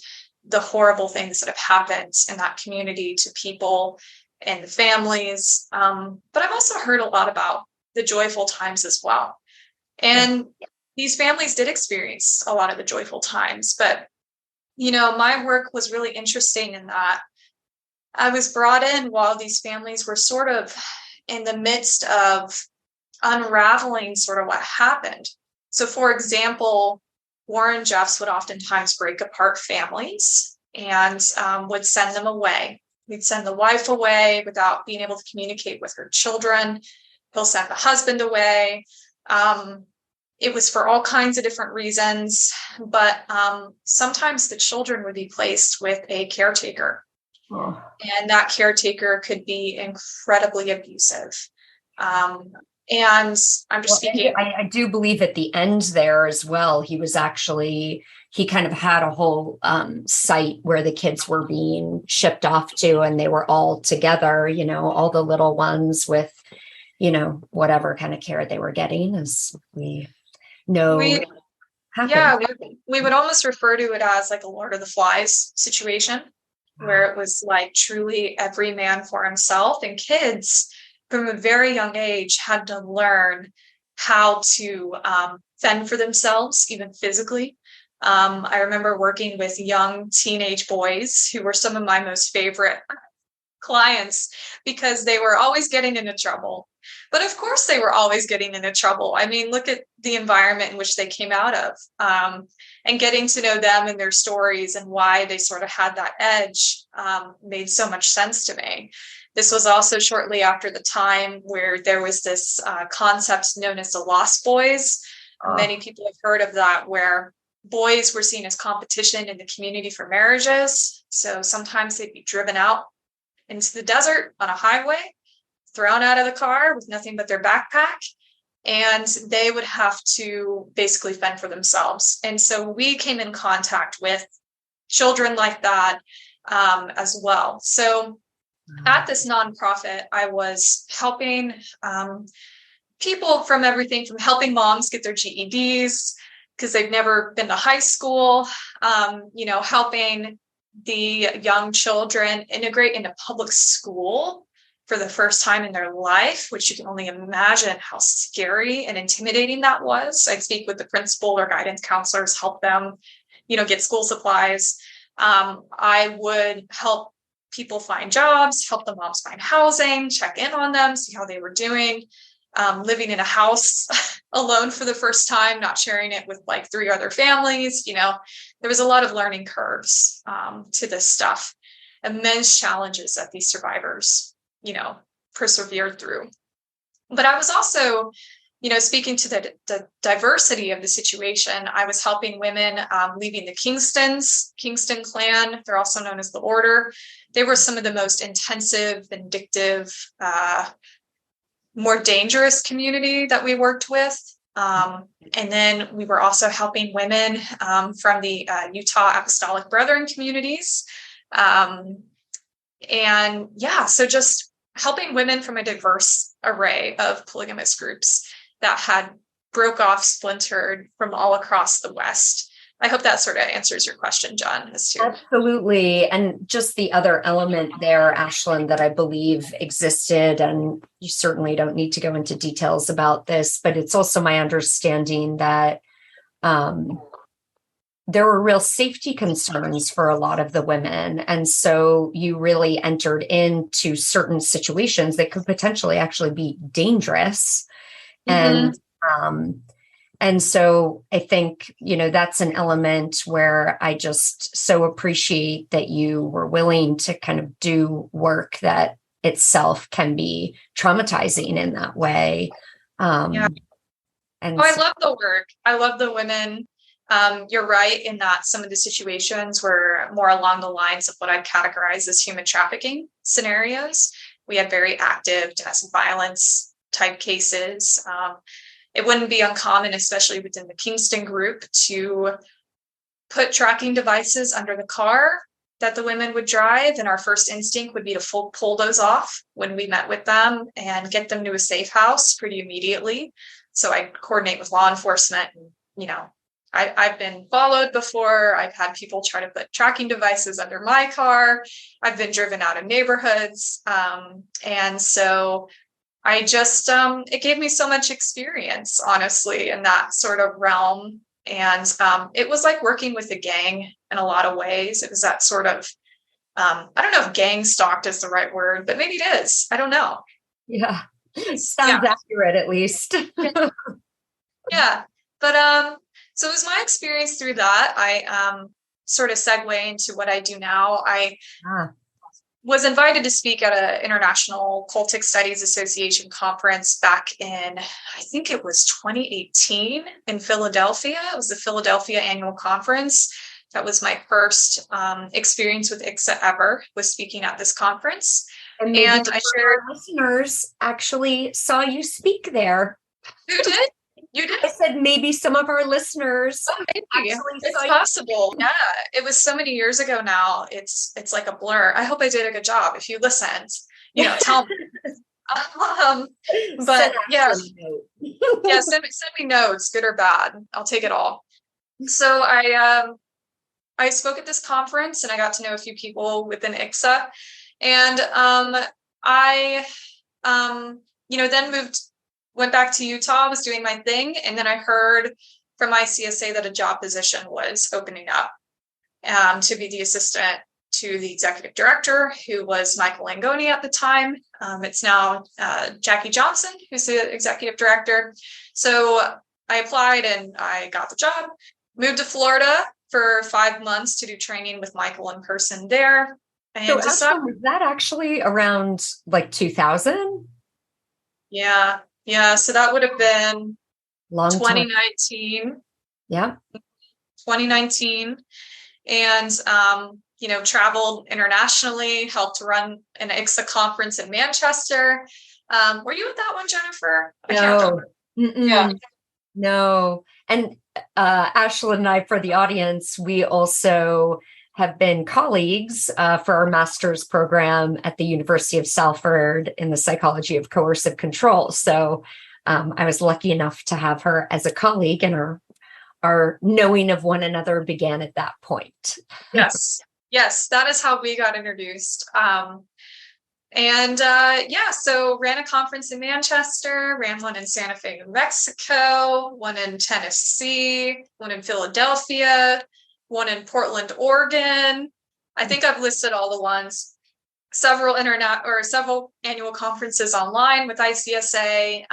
horrible things that have happened in that community to people and the families. But I've also heard a lot about the joyful times as well. And these families did experience a lot of the joyful times. But, my work was really interesting in that I was brought in while these families were sort of in the midst of unraveling sort of what happened. So, for example, Warren Jeffs would oftentimes break apart families and would send them away. He'd send the wife away without being able to communicate with her children. He'll send the husband away. It was for all kinds of different reasons, but sometimes the children would be placed with a caretaker. Oh. And that caretaker could be incredibly abusive. And I'm just speaking. I do believe at the end there as well, he kind of had a whole site where the kids were being shipped off to, and they were all together, all the little ones with, whatever kind of care they were getting, as we know. We would almost refer to it as like a Lord of the Flies situation, where it was like truly every man for himself, and kids from a very young age had to learn how to fend for themselves, even physically. I remember working with young teenage boys who were some of my most favorite clients because they were always getting into trouble. But of course they were always getting into trouble. I mean, look at the environment in which they came out of, and getting to know them and their stories and why they sort of had that edge made so much sense to me. This was also shortly after the time where there was this concept known as the Lost Boys. Many people have heard of that, where boys were seen as competition in the community for marriages. So sometimes they'd be driven out into the desert on a highway, thrown out of the car with nothing but their backpack, and they would have to basically fend for themselves. And so we came in contact with children like that as well. So at this nonprofit, I was helping people from everything from helping moms get their GEDs because they've never been to high school, helping the young children integrate into public school for the first time in their life, which you can only imagine how scary and intimidating that was. I'd speak with the principal or guidance counselors, help them, get school supplies. I would help people find jobs, help the moms find housing, check in on them, see how they were doing. Living in a house alone for the first time, not sharing it with like 3 other families, there was a lot of learning curves to this stuff, immense challenges that these survivors, persevered through. But I was also, speaking to the diversity of the situation. I was helping women leaving the Kingston clan. They're also known as the Order. They were some of the most intensive, vindictive, more dangerous community that we worked with. And then we were also helping women from the Utah Apostolic Brethren communities. So just helping women from a diverse array of polygamous groups that had broke off, splintered from all across the West. I hope that sort of answers your question, John. Absolutely. And just the other element there, Ashlen, that I believe existed, and you certainly don't need to go into details about this, but it's also my understanding that there were real safety concerns for a lot of the women. And so you really entered into certain situations that could potentially actually be dangerous. Mm-hmm. And so I think, that's an element where I just so appreciate that you were willing to kind of do work that itself can be traumatizing in that way. I love the work. I love the women. You're right in that some of the situations were more along the lines of what I'd categorize as human trafficking scenarios. We had very active domestic violence type cases. It wouldn't be uncommon, especially within the Kingston group, to put tracking devices under the car that the women would drive. And our first instinct would be to pull those off when we met with them and get them to a safe house pretty immediately. So I coordinate with law enforcement. And, I've been followed before. I've had people try to put tracking devices under my car. I've been driven out of neighborhoods. And so I just, it gave me so much experience, honestly, in that sort of realm. And it was like working with a gang in a lot of ways. It was that sort of, I don't know if gang stalked is the right word, but maybe it is. I don't know. Yeah. Sounds accurate, at least. Yeah. But so it was my experience through that. I sort of segue into what I do now. I was invited to speak at an International Cultic Studies Association conference back in, I think it was 2018 in Philadelphia. It was the Philadelphia annual conference. That was my first experience with ICSA ever, was speaking at this conference. And I shared, our listeners actually saw you speak there. Who did? You did? I said maybe some of our listeners. Oh, maybe. It's possible. Yeah. It was so many years ago now. It's like a blur. I hope I did a good job. If you listened, tell me. But yeah. Send me notes, good or bad. I'll take it all. So I spoke at this conference and I got to know a few people within ICSA. And I then went back to Utah, was doing my thing. And then I heard from ICSA that a job position was opening up to be the assistant to the executive director, who was Michael Langoni at the time. It's now Jackie Johnson, who's the executive director. So I applied and I got the job, moved to Florida for 5 months to do training with Michael in person there. And so was that actually around like 2000? Yeah. Yeah, so that would have been 2019. Yeah. 2019. And, traveled internationally, helped run an ICSA conference in Manchester. Were you at that one, Jennifer? No. Yeah. No. And Ashlen and I, for the audience, we also have been colleagues for our master's program at the University of Salford in the psychology of coercive control. So I was lucky enough to have her as a colleague, and our knowing of one another began at that point. Yes, that is how we got introduced. So ran a conference in Manchester, ran one in Santa Fe, New Mexico, one in Tennessee, one in Philadelphia, one in Portland, Oregon. I think I've listed all the ones. several annual conferences online with ICSA.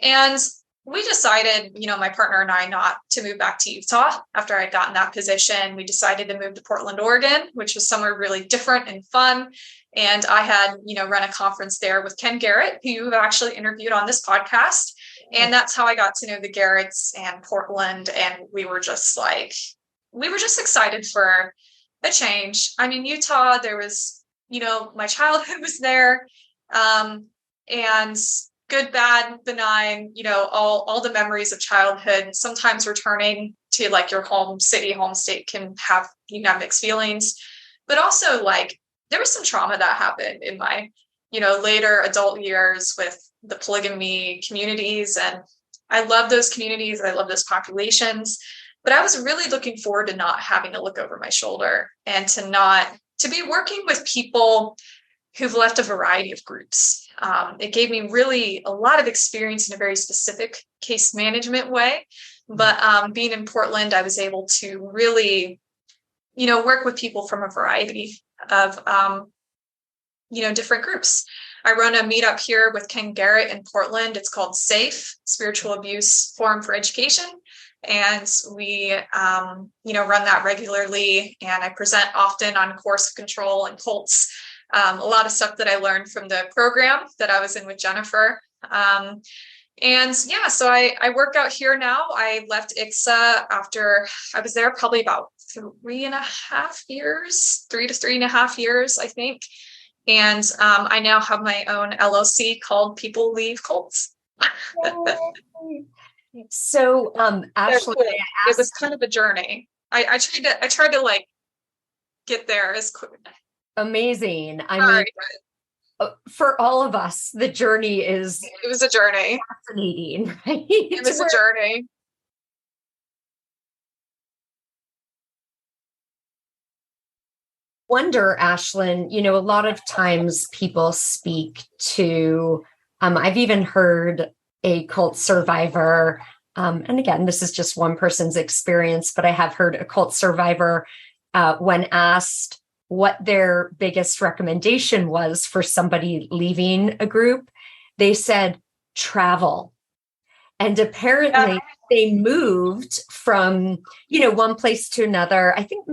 And we decided, my partner and I, not to move back to Utah after I'd gotten that position. We decided to move to Portland, Oregon, which was somewhere really different and fun. And I had, run a conference there with Ken Garrett, who you've actually interviewed on this podcast. And that's how I got to know the Garretts and Portland. And we were just excited for a change. I mean, Utah, there was, my childhood was there. And good, bad, benign, all the memories of childhood. Sometimes returning to like your home city, home state can have, mixed feelings, but also like there was some trauma that happened in my, later adult years with the polygamy communities. And I love those communities. I love those populations, but I was really looking forward to not having to look over my shoulder and to be working with people who've left a variety of groups. It gave me really a lot of experience in a very specific case management way. But being in Portland, I was able to really, work with people from a variety of, different groups. I run a meetup here with Ken Garrett in Portland. It's called SAFE, Spiritual Abuse Forum for Education. And we, run that regularly. And I present often on coercive control and cults. A lot of stuff that I learned from the program that I was in with Jennifer. So I work out here now. I left ICSA after I was there probably about 3.5 years, 3 to 3.5 years, I think. And I now have my own LLC called People Leave Cults. So, Ashlen, it was kind of a journey. I tried to like get there as quick. Amazing. I mean, for all of us, the journey it was a journey. Fascinating, right? It was a journey. Wonder, Ashlen, a lot of times people speak to, I've even heard a cult survivor, and again, this is just one person's experience, but I have heard a cult survivor when asked what their biggest recommendation was for somebody leaving a group, they said travel. And apparently they moved from, one place to another. I think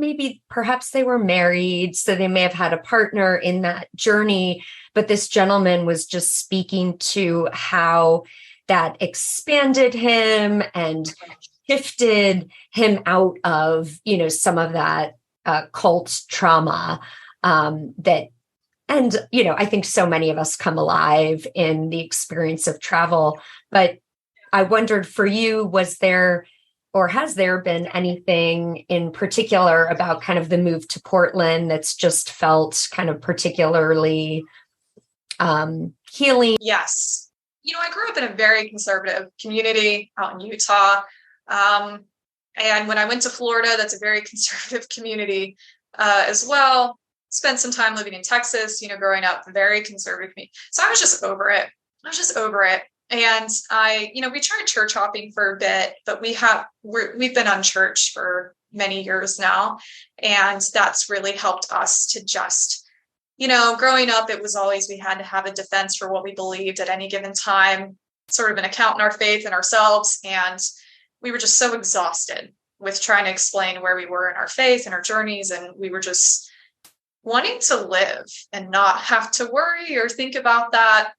perhaps they were married, so they may have had a partner in that journey. But this gentleman was just speaking to how that expanded him and shifted him out of, some of that cult trauma I think so many of us come alive in the experience of travel. But I wondered for you, was there or has there been anything in particular about kind of the move to Portland that's just felt kind of particularly healing? Yes. I grew up in a very conservative community out in Utah. And when I went to Florida, that's a very conservative community as well. Spent some time living in Texas, growing up, very conservative community. So I was just over it. And we tried church hopping for a bit, but we've been unchurched for many years now. And that's really helped us to just, growing up, it was always, we had to have a defense for what we believed at any given time, sort of an account in our faith and ourselves. And we were just so exhausted with trying to explain where we were in our faith and our journeys. And we were just wanting to live and not have to worry or think about that.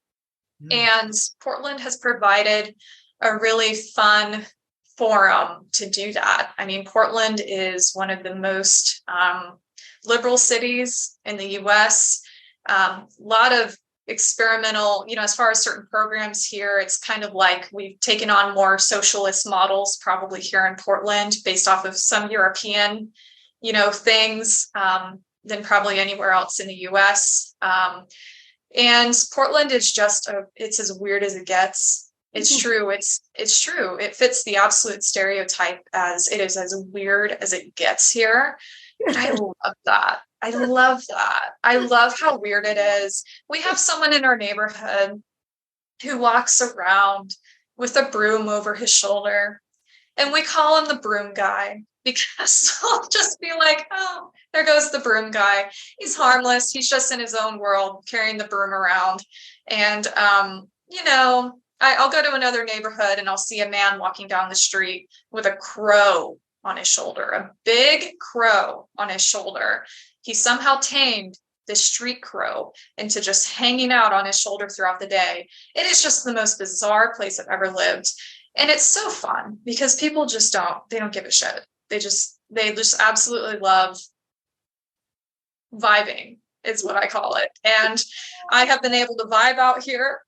And Portland has provided a really fun forum to do that. I mean, Portland is one of the most liberal cities in the US. A lot of experimental, as far as certain programs here, it's kind of like we've taken on more socialist models probably here in Portland based off of some European, things than probably anywhere else in the US. And Portland is it's as weird as it gets. It's true. It's true. It fits the absolute stereotype as it is as weird as it gets here. And I love that. I love how weird it is. We have someone in our neighborhood who walks around with a broom over his shoulder, and we call him the broom guy because I'll just be like, oh, there goes the broom guy. He's harmless. He's just in his own world, carrying the broom around. And, I'll go to another neighborhood and I'll see a man walking down the street with a crow on his shoulder, a big crow on his shoulder. He somehow tamed the street crow into just hanging out on his shoulder throughout the day. It is just the most bizarre place I've ever lived. And it's so fun because people just they don't give a shit. They just absolutely love vibing is what I call it. And I have been able to vibe out here.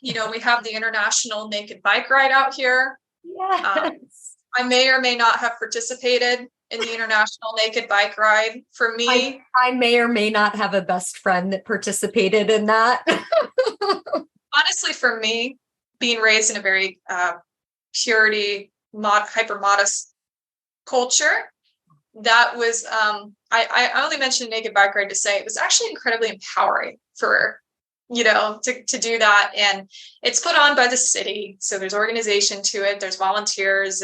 We have the International Naked Bike Ride out here. Yes. I may or may not have participated in the International Naked Bike Ride. For me, I may or may not have a best friend that participated in that. Honestly, for me, being raised in a very purity, hyper modest culture, that was I only mentioned Naked Bike Ride to say it was actually incredibly empowering for to do that. And it's put on by the city, so there's organization to it, there's volunteers,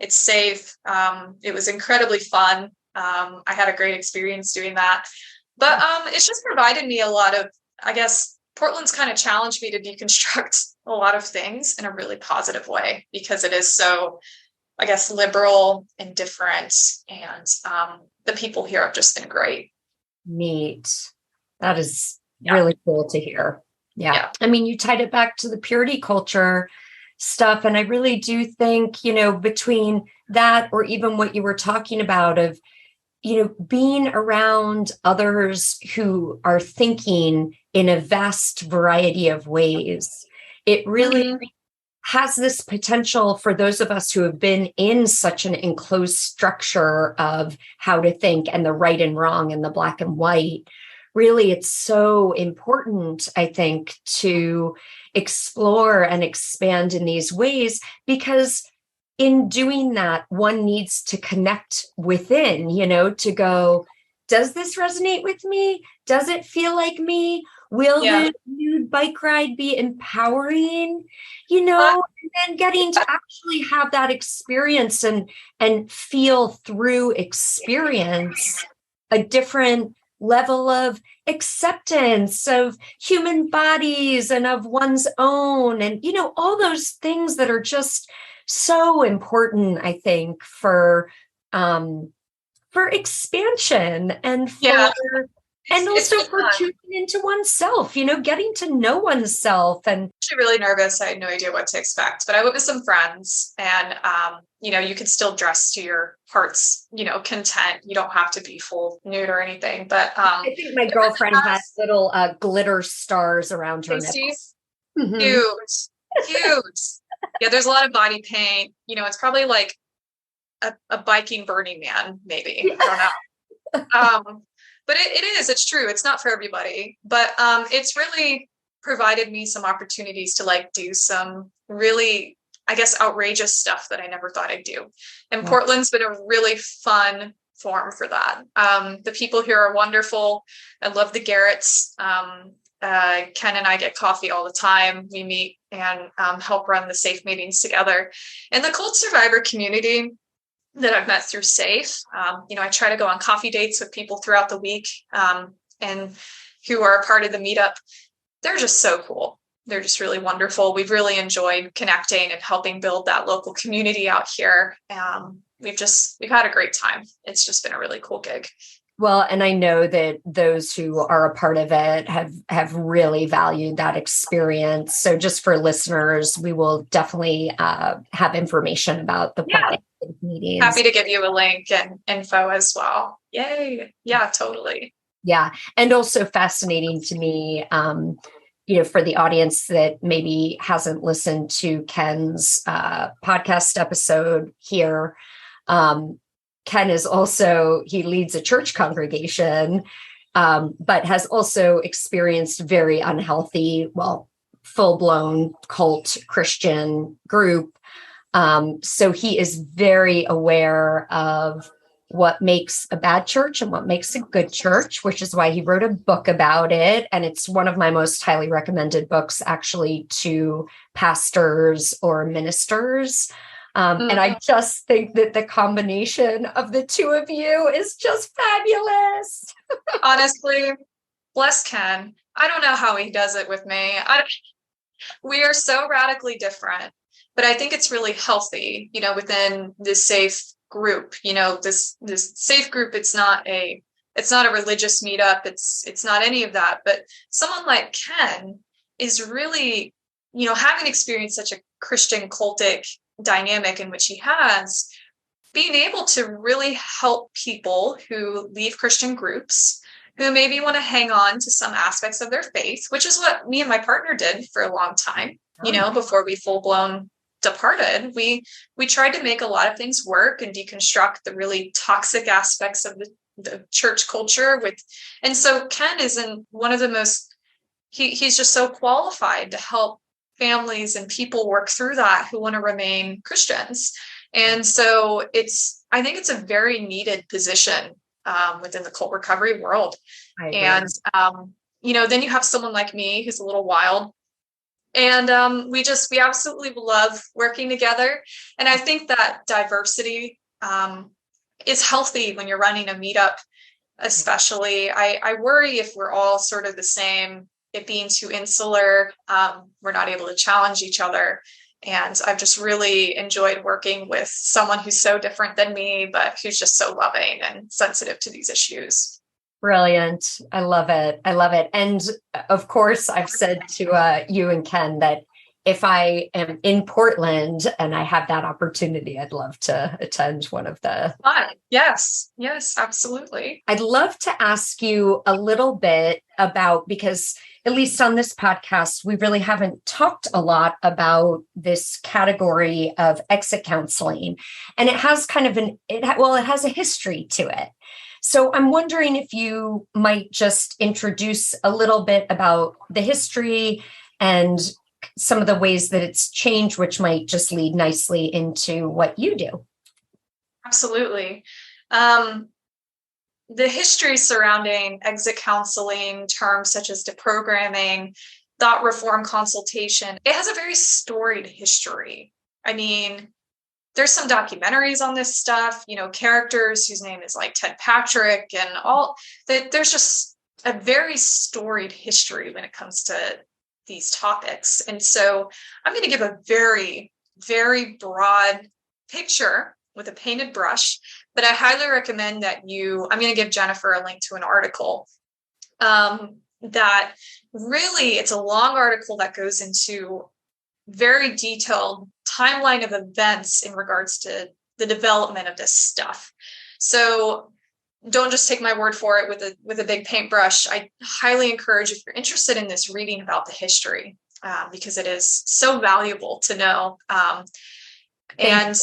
it's safe. It was incredibly fun. I had a great experience doing that, but it's just provided me a lot of, I guess Portland's kind of challenged me to deconstruct a lot of things in a really positive way, because it is so, I guess, liberal and different. And the people here have just been great. Neat. That is really cool to hear. Yeah. I mean, you tied it back to the purity culture stuff. And I really do think, between that or even what you were talking about of, being around others who are thinking in a vast variety of ways, it really has this potential for those of us who have been in such an enclosed structure of how to think and the right and wrong and the black and white. Really, it's so important, I think, to explore and expand in these ways, because in doing that, one needs to connect within, to go, does this resonate with me? Does it feel like me? Will the nude bike ride be empowering? And then getting to actually have that experience and feel through experience a different level of acceptance of human bodies and of one's own, and all those things that are just so important, I think, for expansion and also for tuning into oneself, getting to know oneself. And actually really nervous. I had no idea what to expect, but I went with some friends, and you can still dress to your heart's, content. You don't have to be full nude or anything. But I think my girlfriend has little glitter stars around her nipples. Huge. Yeah, there's a lot of body paint. It's probably like a biking Burning Man, maybe. I don't know. But it's true. It's not for everybody, but it's really provided me some opportunities to do some really, I guess, outrageous stuff that I never thought I'd do. And Portland's been a really fun forum for that. The people here are wonderful. I love the Garretts. Ken and I get coffee all the time. We meet and help run the SAFE meetings together. And the cult survivor community that I've met through SAFE, I try to go on coffee dates with people throughout the week, and who are a part of the meetup. They're just so cool. They're just really wonderful. We've really enjoyed connecting and helping build that local community out here. We've had a great time. It's just been a really cool gig. Well, and I know that those who are a part of it have really valued that experience. So just for listeners, we will definitely have information about the meetings. Happy to give you a link and info as well. Yay. Yeah, totally. Yeah. And also fascinating to me, for the audience that maybe hasn't listened to Ken's podcast episode here. Ken is also, he leads a church congregation, but has also experienced very unhealthy, full-blown cult Christian group. So he is very aware of what makes a bad church and what makes a good church, which is why he wrote a book about it. And it's one of my most highly recommended books, actually, to pastors or ministers. And I just think that the combination of the two of you is just fabulous. Honestly, bless Ken. I don't know how he does it with me. We are so radically different, but I think it's really healthy, within this safe group, this safe group. It's not a religious meetup. It's not any of that, but someone like Ken is really, having experienced such a Christian cultic dynamic in which he has, being able to really help people who leave Christian groups, who maybe want to hang on to some aspects of their faith, which is what me and my partner did for a long time, before we full-blown departed. We tried to make a lot of things work and deconstruct the really toxic aspects of the church culture and so Ken is in one of the most, he's just so qualified to help families and people work through that who want to remain Christians. And so I think it's a very needed position within the cult recovery world. And, then you have someone like me who's a little wild. And we absolutely love working together. And I think that diversity is healthy when you're running a meetup, especially. I worry if we're all sort of the same, it being too insular, we're not able to challenge each other. And I've just really enjoyed working with someone who's so different than me, but who's just so loving and sensitive to these issues. Brilliant. I love it. I love it. And of course, I've said to you and Ken that if I am in Portland and I have that opportunity, I'd love to attend one of the. Yes, absolutely. I'd love to ask you a little bit about, because at least on this podcast, we really haven't talked a lot about this category of exit counseling. And it has kind of it has a history to it. So I'm wondering if you might just introduce a little bit about the history and some of the ways that it's changed, which might just lead nicely into what you do. Absolutely. The history surrounding exit counseling, terms such as deprogramming, thought reform consultation, it has a very storied history. I mean, there's some documentaries on this stuff, characters whose name is like Ted Patrick and all that. There's just a very storied history when it comes to these topics. And so I'm going to give a very, very broad picture with a painted brush, but I highly recommend that I'm going to give Jennifer a link to an article that really, it's a long article that goes into very detailed timeline of events in regards to the development of this stuff. So don't just take my word for it with a big paintbrush. I highly encourage, if you're interested in this, reading about the history, because it is so valuable to know. And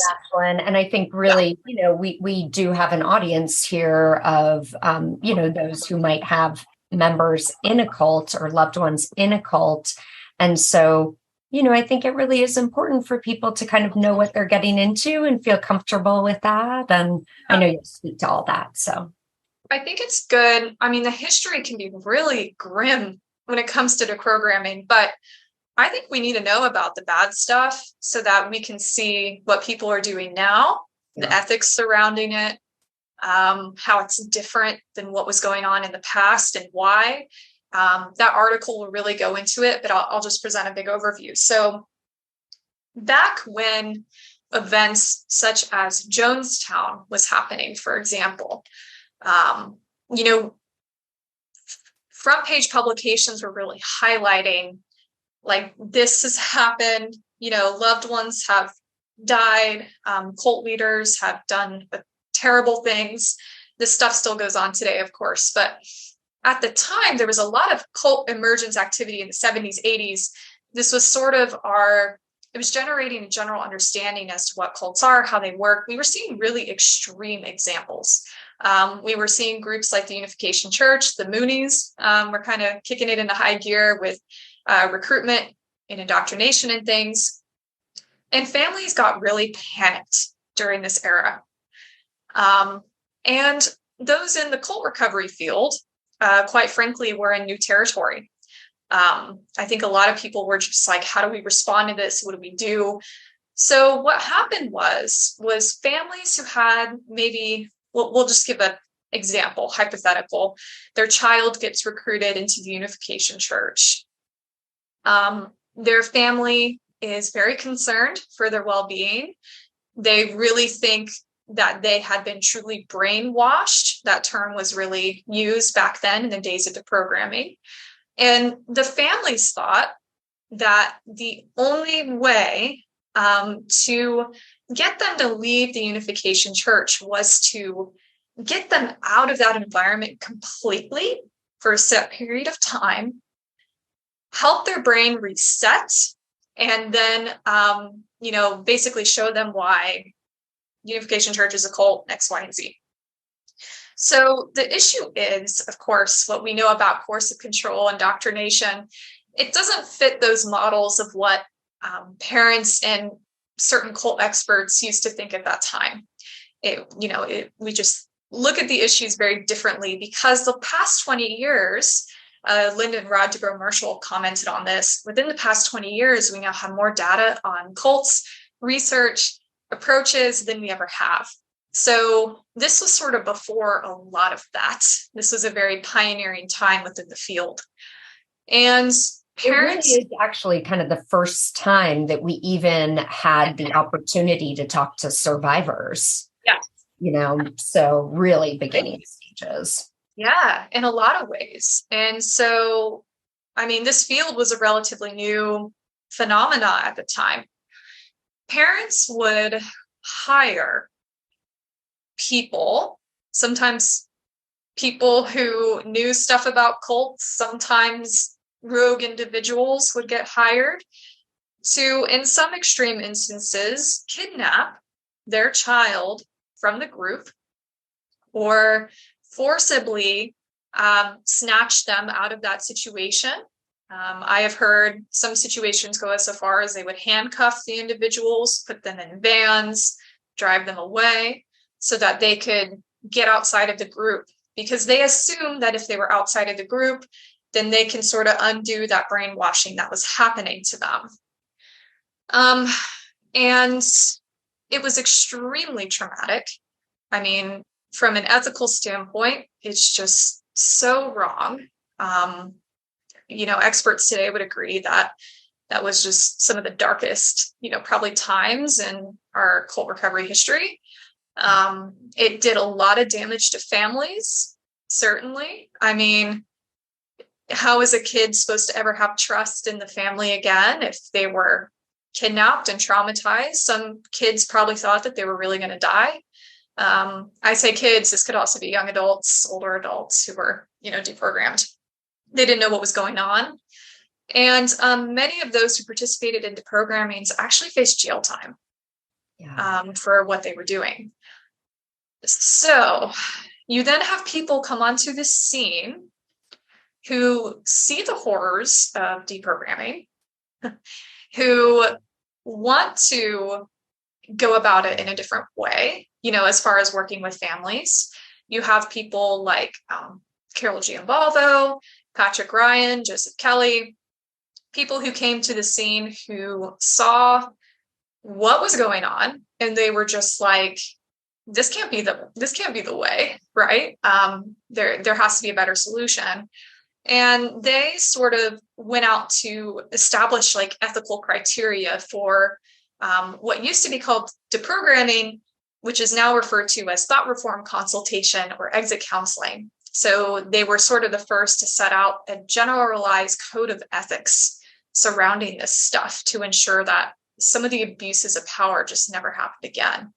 I think really, we do have an audience here of, those who might have members in a cult or loved ones in a cult. And so, I think it really is important for people to kind of know what they're getting into and feel comfortable with that. And I know you speak to all that. So I think it's good. I mean, the history can be really grim when it comes to deprogramming, but I think we need to know about the bad stuff so that we can see what people are doing now, the ethics surrounding it, how it's different than what was going on in the past and why. That article will really go into it, but I'll just present a big overview. So back when events such as Jonestown was happening, for example, front page publications were really highlighting, like, this has happened, loved ones have died, cult leaders have done terrible things. This stuff still goes on today, of course, but at the time, there was a lot of cult emergence activity in the 70s, 80s. This was sort of it was generating a general understanding as to what cults are, how they work. We were seeing really extreme examples. We were seeing groups like the Unification Church, the Moonies, were kind of kicking it into high gear with recruitment and indoctrination and things. And families got really panicked during this era. And those in the cult recovery field, quite frankly, were in new territory. I think a lot of people were just like, how do we respond to this? What do we do? So what happened was families who had maybe, we'll just give an example, hypothetical, their child gets recruited into the Unification Church. Their family is very concerned for their well-being. They really think that they had been truly brainwashed. That term was really used back then in the days of deprogramming. And the families thought that the only way to get them to leave the Unification Church was to get them out of that environment completely for a set period of time, help their brain reset, and then, basically show them why Unification Church is a cult, X, Y, and Z. So the issue is, of course, what we know about coercive control, indoctrination. It doesn't fit those models of what parents and certain cult experts used to think at that time. We just look at the issues very differently because the past 20 years, Linda and Rod Marshall commented on this. Within the past 20 years, we now have more data on cults, research, approaches than we ever have. So this was sort of before a lot of that. This was a very pioneering time within the field. And parents, it really is actually kind of the first time that we even had the opportunity to talk to survivors. Yeah. So really beginning stages. Yeah, in a lot of ways. And so, this field was a relatively new phenomena at the time. Parents would hire people, sometimes people who knew stuff about cults, sometimes rogue individuals would get hired to, in some extreme instances, kidnap their child from the group or forcibly snatch them out of that situation. I have heard some situations go so far as they would handcuff the individuals, put them in vans, drive them away so that they could get outside of the group, because they assumed that if they were outside of the group, then they can sort of undo that brainwashing that was happening to them. And it was extremely traumatic. From an ethical standpoint, it's just so wrong. Experts today would agree that that was just some of the darkest, probably times in our cult recovery history. It did a lot of damage to families, certainly. How is a kid supposed to ever have trust in the family again if they were kidnapped and traumatized? Some kids probably thought that they were really going to die. I say kids, this could also be young adults, older adults who were, deprogrammed. They didn't know what was going on. And many of those who participated in deprogramming actually faced jail time for what they were doing. So you then have people come onto this scene who see the horrors of deprogramming, who want to go about it in a different way, as far as working with families. You have people like Carol Giambalvo, Patrick Ryan, Joseph Kelly, people who came to the scene who saw what was going on, and they were just like, this can't be the way, right? There has to be a better solution. And they sort of went out to establish like ethical criteria for what used to be called deprogramming, which is now referred to as thought reform consultation or exit counseling. So they were sort of the first to set out a generalized code of ethics surrounding this stuff to ensure that some of the abuses of power just never happened again.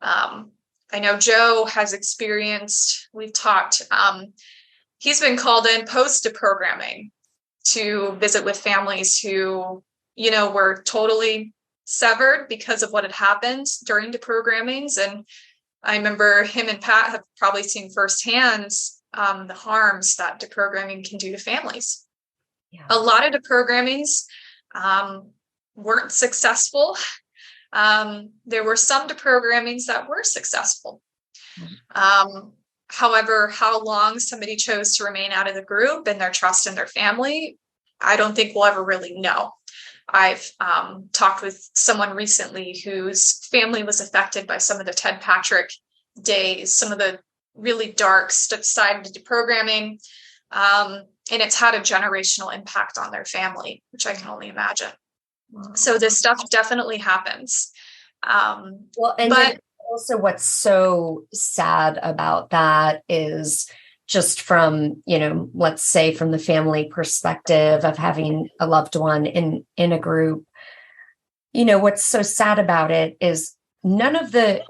I know Joe has experienced, we've talked, he's been called in post-deprogramming to visit with families who, were totally severed because of what had happened during deprogrammings. And I remember him and Pat have probably seen firsthand the harms that deprogramming can do to families. Yeah. A lot of deprogrammings weren't successful. There were some deprogrammings that were successful. However, how long somebody chose to remain out of the group and their trust in their family, I don't think we'll ever really know. I've talked with someone recently whose family was affected by some of the Ted Patrick days, some of the really dark side of deprogramming. And it's had a generational impact on their family, which I can only imagine. So this stuff definitely happens. But also what's so sad about that is just from, let's say from the family perspective of having a loved one in a group, what's so sad about it is none of the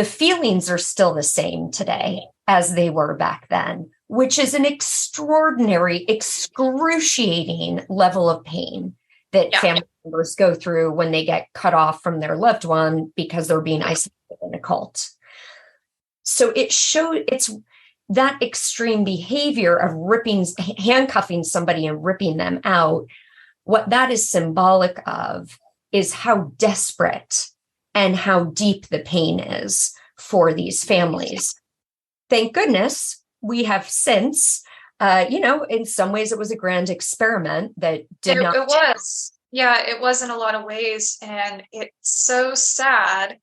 feelings are still the same today as they were back then, which is an extraordinary, excruciating level of pain that family members go through when they get cut off from their loved one because they're being isolated in a cult. So it's that extreme behavior of handcuffing somebody and ripping them out. What that is symbolic of is how desperate and how deep the pain is for these families. Thank goodness we have since, in some ways it was a grand experiment that did not. It was. Yeah, it was in a lot of ways. And it's so sad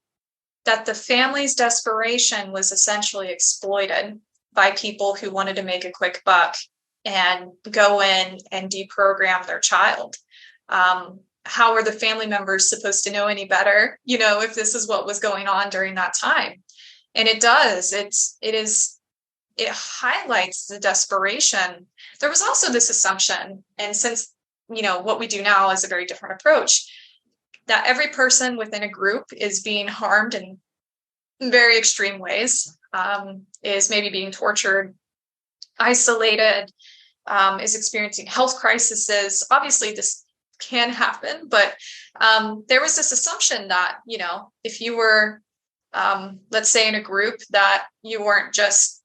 that the family's desperation was essentially exploited by people who wanted to make a quick buck and go in and deprogram their child. How are the family members supposed to know any better, if this is what was going on during that time? And it does. It highlights the desperation. There was also this assumption, and since, what we do now is a very different approach, that every person within a group is being harmed in very extreme ways, is maybe being tortured, isolated, is experiencing health crises. Obviously, this can happen, but there was this assumption that, if you were, let's say in a group, that you weren't just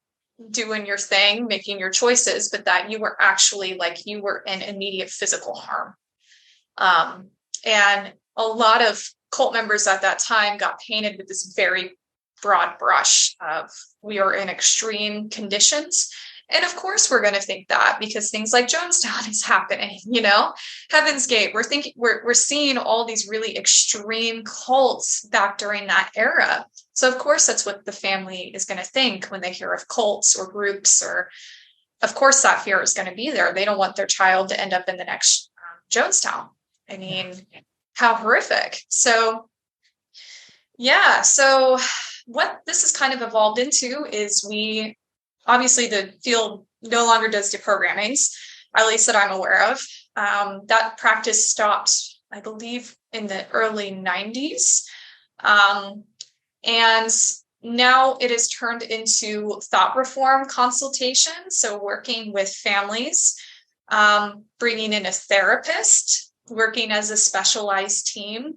doing your thing, making your choices, but that you were actually you were in immediate physical harm. And a lot of cult members at that time got painted with this very broad brush of we are in extreme conditions. And of course we're going to think that because things like Jonestown is happening, Heaven's Gate. We're seeing all these really extreme cults back during that era. So of course that's what the family is going to think when they hear of cults or groups, or of course that fear is going to be there. They don't want their child to end up in the next Jonestown. I mean, how horrific. So what this has kind of evolved into is obviously the field no longer does deprogrammings, at least that I'm aware of. That practice stopped, I believe, in the early 90s. And now it is turned into thought reform consultation. So working with families, bringing in a therapist, working as a specialized team,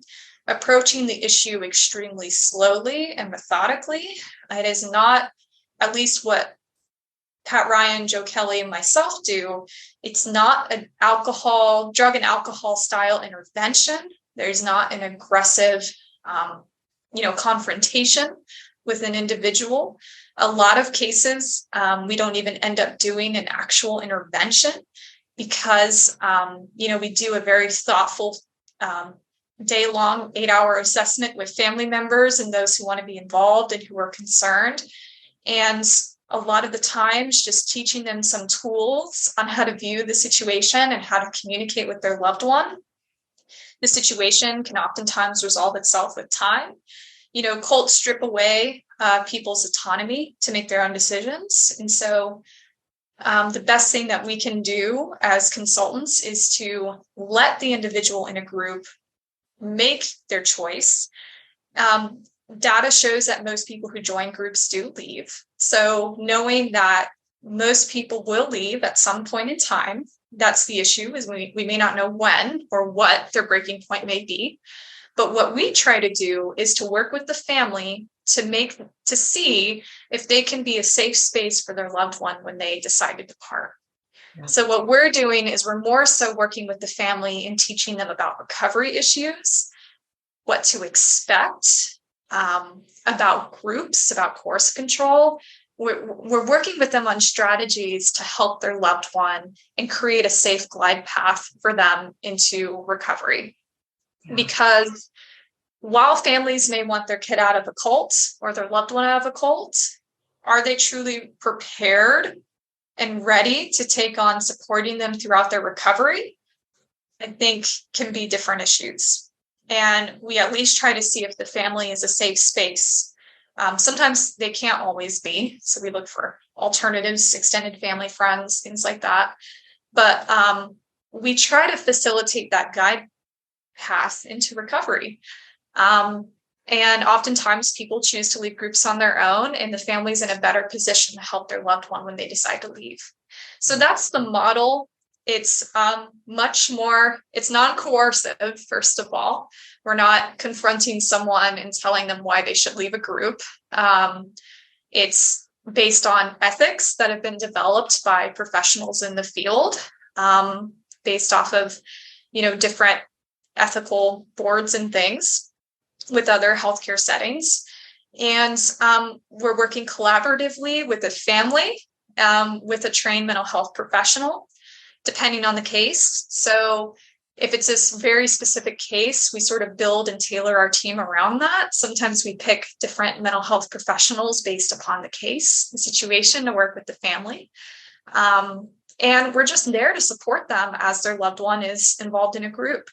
approaching the issue extremely slowly and methodically. It is not, at least what Pat Ryan, Joe Kelly, and myself do, it's not an drug and alcohol style intervention. There's not an aggressive, confrontation with an individual. A lot of cases, we don't even end up doing an actual intervention because, we do a very thoughtful day-long 8-hour assessment with family members and those who want to be involved and who are concerned. And a lot of the times just teaching them some tools on how to view the situation and how to communicate with their loved one. The situation can oftentimes resolve itself with time. Cults strip away people's autonomy to make their own decisions. And so the best thing that we can do as consultants is to let the individual in a group make their choice. Data shows that most people who join groups do leave. So knowing that most people will leave at some point in time, that's the issue, is we may not know when or what their breaking point may be. But what we try to do is to work with the family to see if they can be a safe space for their loved one when they decide to depart. Yeah. So what we're doing is we're more so working with the family and teaching them about recovery issues, what to expect, about groups, about coercive control. We're working with them on strategies to help their loved one and create a safe glide path for them into recovery. because while families may want their kid out of a cult or their loved one out of a cult, are they truly prepared and ready to take on supporting them throughout their recovery? I think can be different issues. And we at least try to see if the family is a safe space. Sometimes they can't always be. So we look for alternatives, extended family, friends, things like that. But we try to facilitate that guide path into recovery. And oftentimes people choose to leave groups on their own, and the family's in a better position to help their loved one when they decide to leave. So that's the model. It's much more, it's non-coercive, first of all. We're not confronting someone and telling them why they should leave a group. It's based on ethics that have been developed by professionals in the field, based off of, different ethical boards and things with other healthcare settings. And we're working collaboratively with a family, with a trained mental health professional, depending on the case. So if it's this very specific case, we sort of build and tailor our team around that. Sometimes we pick different mental health professionals based upon the case, the situation, to work with the family. And we're just there to support them as their loved one is involved in a group.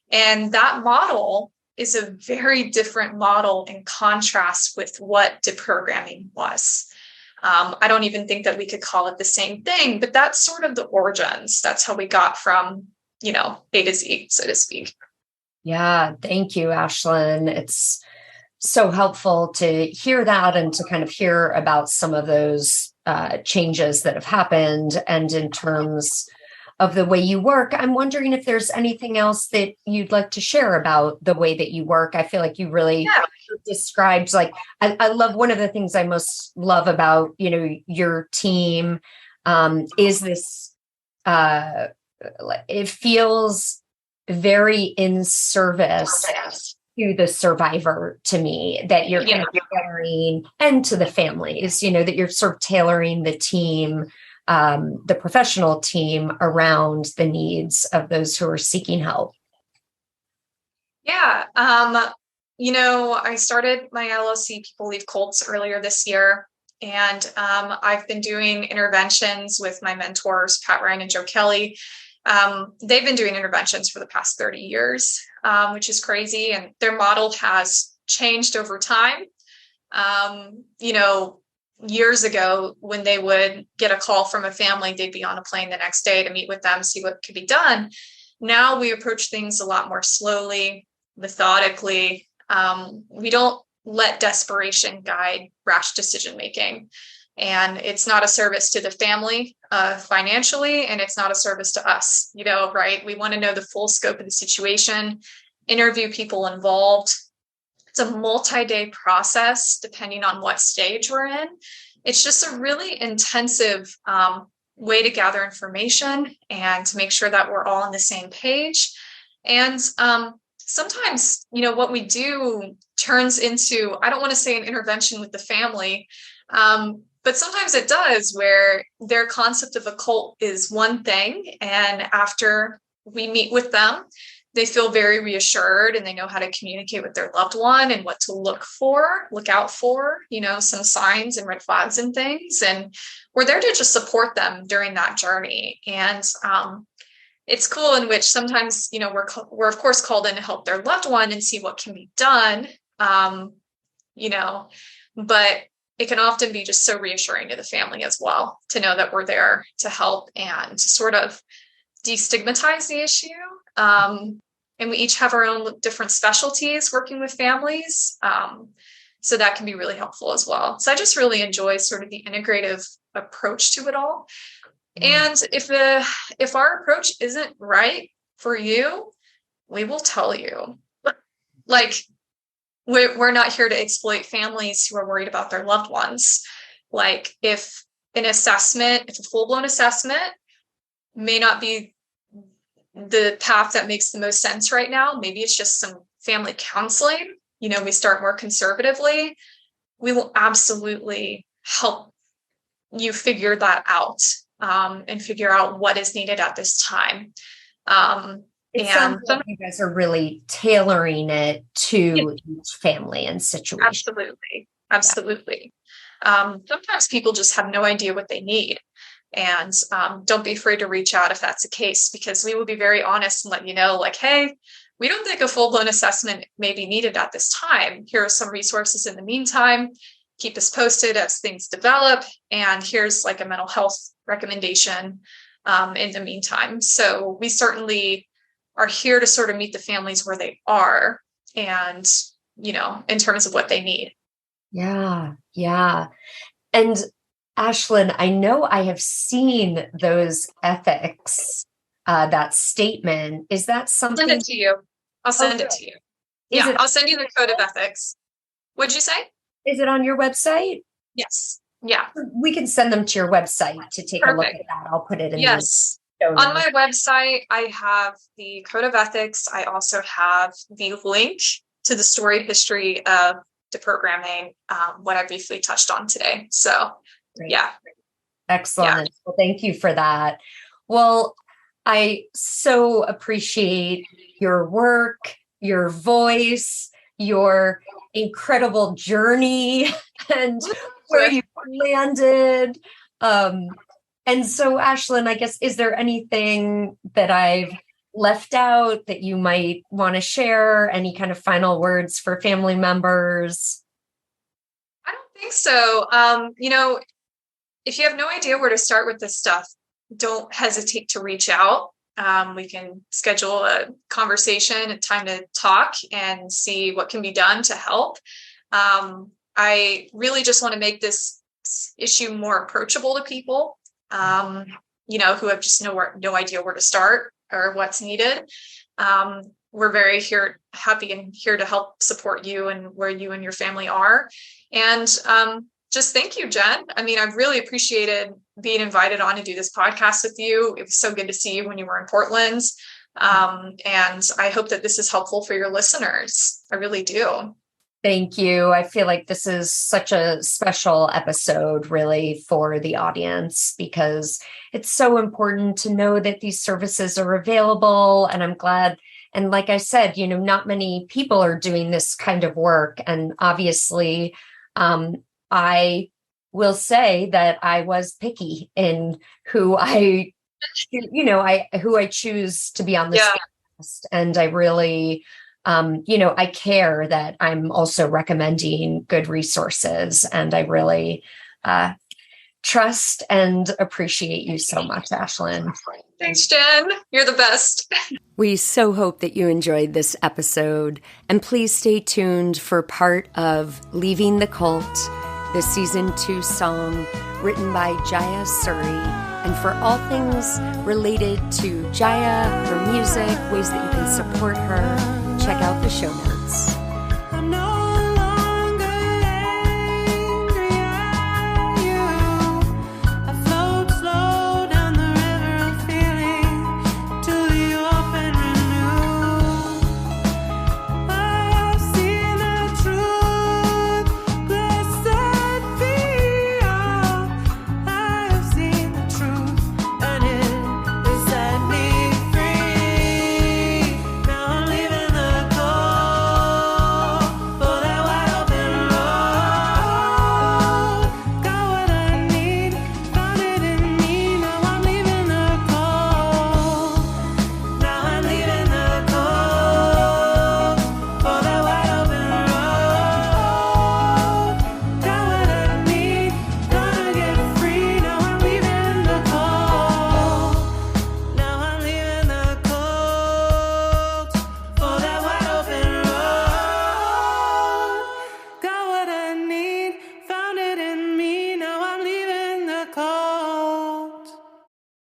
And that model is a very different model in contrast with what deprogramming was. I don't even think that we could call it the same thing, but that's sort of the origins. That's how we got from, A to Z, so to speak. Yeah, thank you, Ashlen. It's so helpful to hear that and to kind of hear about some of those changes that have happened. And in terms of the way you work, I'm wondering if there's anything else that you'd like to share about the way that you work. I feel like you really described, I love, one of the things I most love about, your team is this, it feels very in service to the survivor, to me, that you're kind of tailoring, and to the families, that you're sort of tailoring the team, the professional team, around the needs of those who are seeking help. Yeah. I started my LLC, People Leave Cults, earlier this year. And I've been doing interventions with my mentors, Pat Ryan and Joe Kelly. They've been doing interventions for the past 30 years, which is crazy. And their model has changed over time. Years ago, when they would get a call from a family, they'd be on a plane the next day to meet with them, see what could be done. Now we approach things a lot more slowly, methodically. We don't let desperation guide rash decision-making. And it's not a service to the family financially, and it's not a service to us, right? We want to know the full scope of the situation, interview people involved. It's a multi-day process, depending on what stage we're in. It's just a really intensive way to gather information and to make sure that we're all on the same page. And sometimes, what we do turns into, I don't want to say an intervention with the family, but sometimes it does, where their concept of a cult is one thing. And after we meet with them, they feel very reassured, and they know how to communicate with their loved one and what to look out for, some signs and red flags and things. And we're there to just support them during that journey. And it's cool in which sometimes, we're of course called in to help their loved one and see what can be done, but it can often be just so reassuring to the family as well, to know that we're there to help and to sort of destigmatize the issue. And we each have our own different specialties working with families. So that can be really helpful as well. So I just really enjoy sort of the integrative approach to it all. And if our approach isn't right for you, we will tell you. We're not here to exploit families who are worried about their loved ones. If a full-blown assessment may not be the path that makes the most sense right now, maybe it's just some family counseling, we start more conservatively, we will absolutely help you figure that out, and figure out what is needed at this time. It sounds like you guys are really tailoring it to each family and situation. Absolutely. Sometimes people just have no idea what they need. And don't be afraid to reach out if that's the case, because we will be very honest and let you know, like, hey, we don't think a full-blown assessment may be needed at this time. Here are some resources in the meantime. Keep us posted as things develop. And here's like a mental health recommendation in the meantime. So we certainly are here to sort of meet the families where they are and, in terms of what they need. Yeah. And Ashlen, I know I have seen those ethics, that statement. Is that something? I'll send it to you. I'll send it to you. I'll send you the code of ethics. What'd you say? Is it on your website? Yes. Yeah. We can send them to your website to take a look at that. I'll put it in. Yes. On my website, I have the code of ethics. I also have the link to the storied history of deprogramming, what I briefly touched on today. So, great. Yeah. Excellent. Yeah. Well, thank you for that. Well, I so appreciate your work, your voice, your incredible journey, and where you landed. And so, Ashlen, I guess, is there anything that I've left out that you might want to share? Any kind of final words for family members? I don't think so. If you have no idea where to start with this stuff, don't hesitate to reach out. We can schedule a conversation, a time to talk and see what can be done to help. I really just want to make this issue more approachable to people, who have just no idea where to start or what's needed. We're very happy and here to help support you and where you and your family are. And just thank you, Jen. I mean, I've really appreciated being invited on to do this podcast with you. It was so good to see you when you were in Portland. And I hope that this is helpful for your listeners. I really do. Thank you. I feel like this is such a special episode, really, for the audience, because it's so important to know that these services are available. And I'm glad. And like I said, not many people are doing this kind of work. And obviously, I will say that I was picky in who I choose to be on this podcast. And I really, I care that I'm also recommending good resources, and I really trust and appreciate you so much, Ashlen. Thanks, Jen. You're the best. We so hope that you enjoyed this episode, and please stay tuned for part of Leaving the Cult, the season 2 song written by Jaya Suri. And for all things related to Jaya, her music, ways that you can support her, check out the show notes.